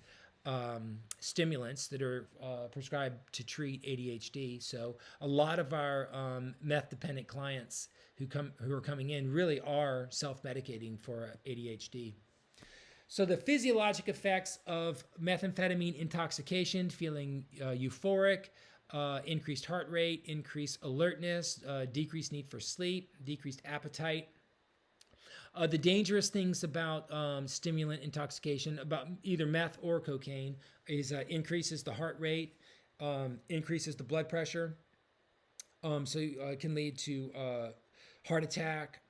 stimulants that are prescribed to treat ADHD. So a lot of our meth-dependent clients who are coming in really are self-medicating for ADHD. So the physiologic effects of methamphetamine intoxication: feeling euphoric, increased heart rate, increased alertness, decreased need for sleep, decreased appetite. The dangerous things about stimulant intoxication, about either meth or cocaine, is increases the heart rate, increases the blood pressure. So it can lead to heart attack.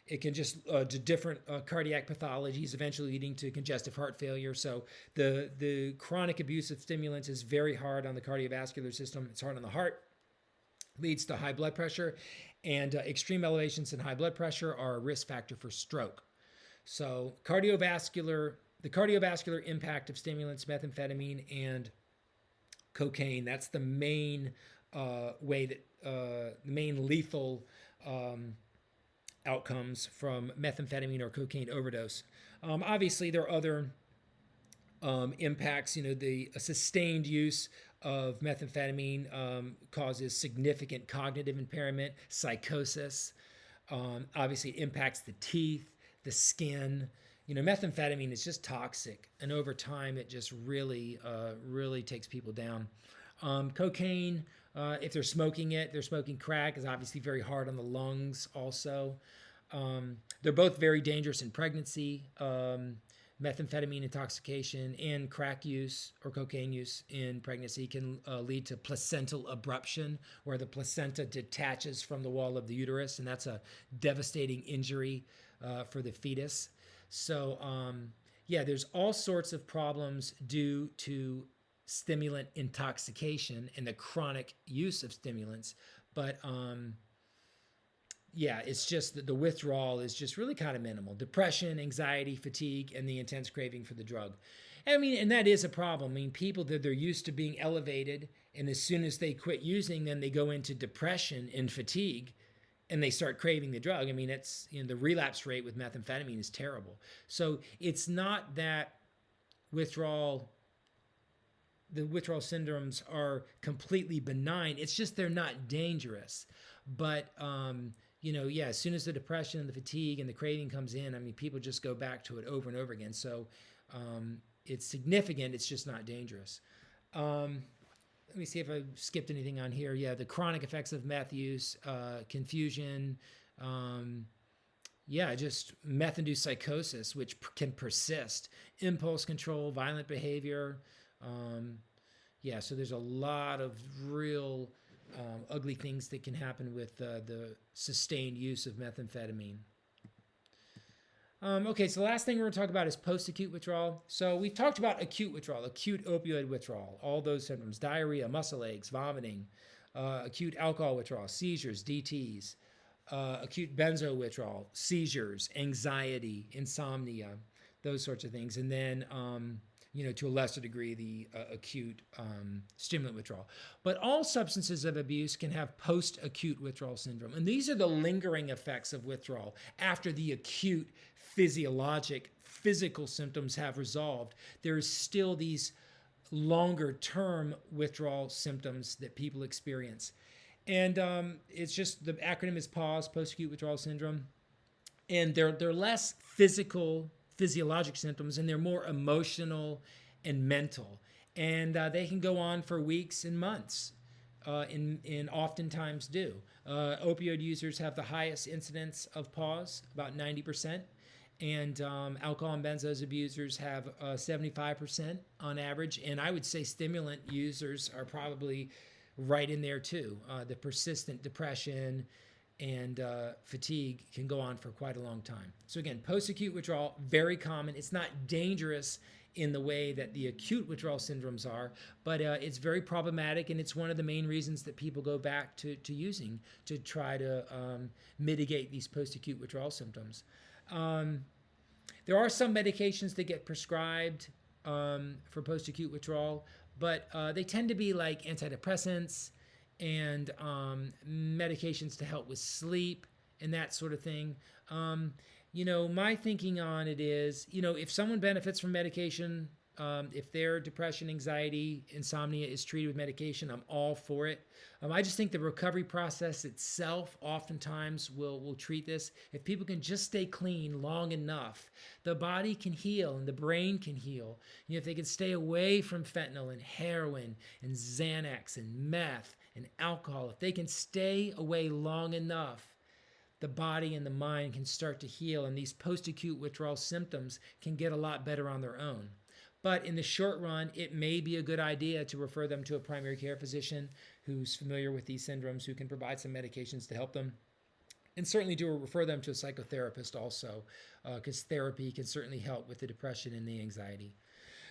It can just to different cardiac pathologies, eventually leading to congestive heart failure. So the chronic abuse of stimulants is very hard on the cardiovascular system. It's hard on the heart, leads to high blood pressure, and extreme elevations in high blood pressure are a risk factor for stroke. So the cardiovascular impact of stimulants, methamphetamine and cocaine, that's the main way that the main lethal outcomes from methamphetamine or cocaine overdose. Obviously, there are other impacts. The sustained use of methamphetamine causes significant cognitive impairment, psychosis. Obviously, it impacts the teeth, the skin. Methamphetamine is just toxic, and over time, it just really takes people down. Cocaine, if they're smoking it, they're smoking crack, is obviously very hard on the lungs also. They're both very dangerous in pregnancy. Methamphetamine intoxication and crack use or cocaine use in pregnancy can lead to placental abruption, where the placenta detaches from the wall of the uterus, and that's a devastating injury for the fetus. So, there's all sorts of problems due to stimulant intoxication and the chronic use of stimulants. But it's just that the withdrawal is just really kind of minimal. Depression, anxiety, fatigue, and the intense craving for the drug. And that is a problem. People that they're used to being elevated, and as soon as they quit using, then they go into depression and fatigue, and they start craving the drug. It's the relapse rate with methamphetamine is terrible. So it's not that the withdrawal syndromes are completely benign. It's just they're not dangerous. But as soon as the depression and the fatigue and the craving comes in, people just go back to it over and over again. So it's significant. It's just not dangerous. Let me see if I skipped anything on here. Yeah, the chronic effects of meth use, confusion, just meth-induced psychosis, which can persist, impulse control, violent behavior. So there's a lot of real ugly things that can happen with the sustained use of methamphetamine. So the last thing we're going to talk about is post-acute withdrawal. So we've talked about acute withdrawal, acute opioid withdrawal, all those symptoms: diarrhea, muscle aches, vomiting, acute alcohol withdrawal, seizures, DTs, acute benzo withdrawal, seizures, anxiety, insomnia, those sorts of things. And then to a lesser degree, the acute stimulant withdrawal. But all substances of abuse can have post-acute withdrawal syndrome. And these are the lingering effects of withdrawal after the acute physical symptoms have resolved. There's still these longer-term withdrawal symptoms that people experience. And it's just, the acronym is PAWS, post-acute withdrawal syndrome. And they're less physiologic symptoms, and they're more emotional and mental, and they can go on for weeks and months, and oftentimes do. Opioid users have the highest incidence of PAWS, about 90%, and alcohol and benzos abusers have 75% on average, and I would say stimulant users are probably right in there too. The persistent depression, and fatigue can go on for quite a long time. So again, post-acute withdrawal, very common. It's not dangerous in the way that the acute withdrawal syndromes are, but it's very problematic, and it's one of the main reasons that people go back to using to try to mitigate these post-acute withdrawal symptoms. There are some medications that get prescribed for post-acute withdrawal, but they tend to be like antidepressants and medications to help with sleep and that sort of thing. My thinking on it is, if someone benefits from medication, if their depression, anxiety, insomnia is treated with medication, I'm all for it. I just think the recovery process itself oftentimes will treat this. If people can just stay clean long enough, the body can heal and the brain can heal. If they can stay away from fentanyl and heroin and Xanax and meth and alcohol, if they can stay away long enough, the body and the mind can start to heal, and these post-acute withdrawal symptoms can get a lot better on their own. But in the short run, it may be a good idea to refer them to a primary care physician who's familiar with these syndromes, who can provide some medications to help them. And certainly refer them to a psychotherapist also, because therapy can certainly help with the depression and the anxiety.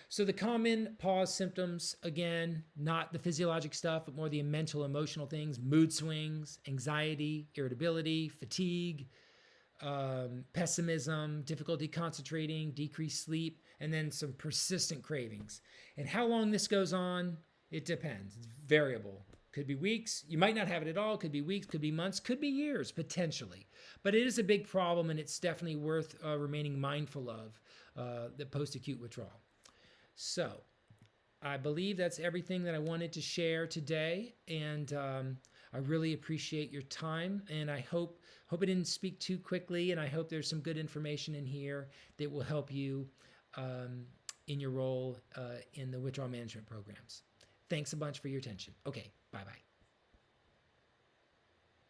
So the common pause symptoms, again, not the physiologic stuff, but more the mental, emotional things: mood swings, anxiety, irritability, fatigue, pessimism, difficulty concentrating, decreased sleep, and then some persistent cravings. And how long this goes on, it depends. It's variable. Could be weeks. You might not have it at all. Could be weeks, could be months, could be years, potentially. But it is a big problem, and it's definitely worth remaining mindful of, the post-acute withdrawal. So I believe that's everything that I wanted to share today, and I really appreciate your time, and I hope I didn't speak too quickly, and I hope there's some good information in here that will help you in your role in the withdrawal management programs. Thanks a bunch for your attention. Okay, bye-bye.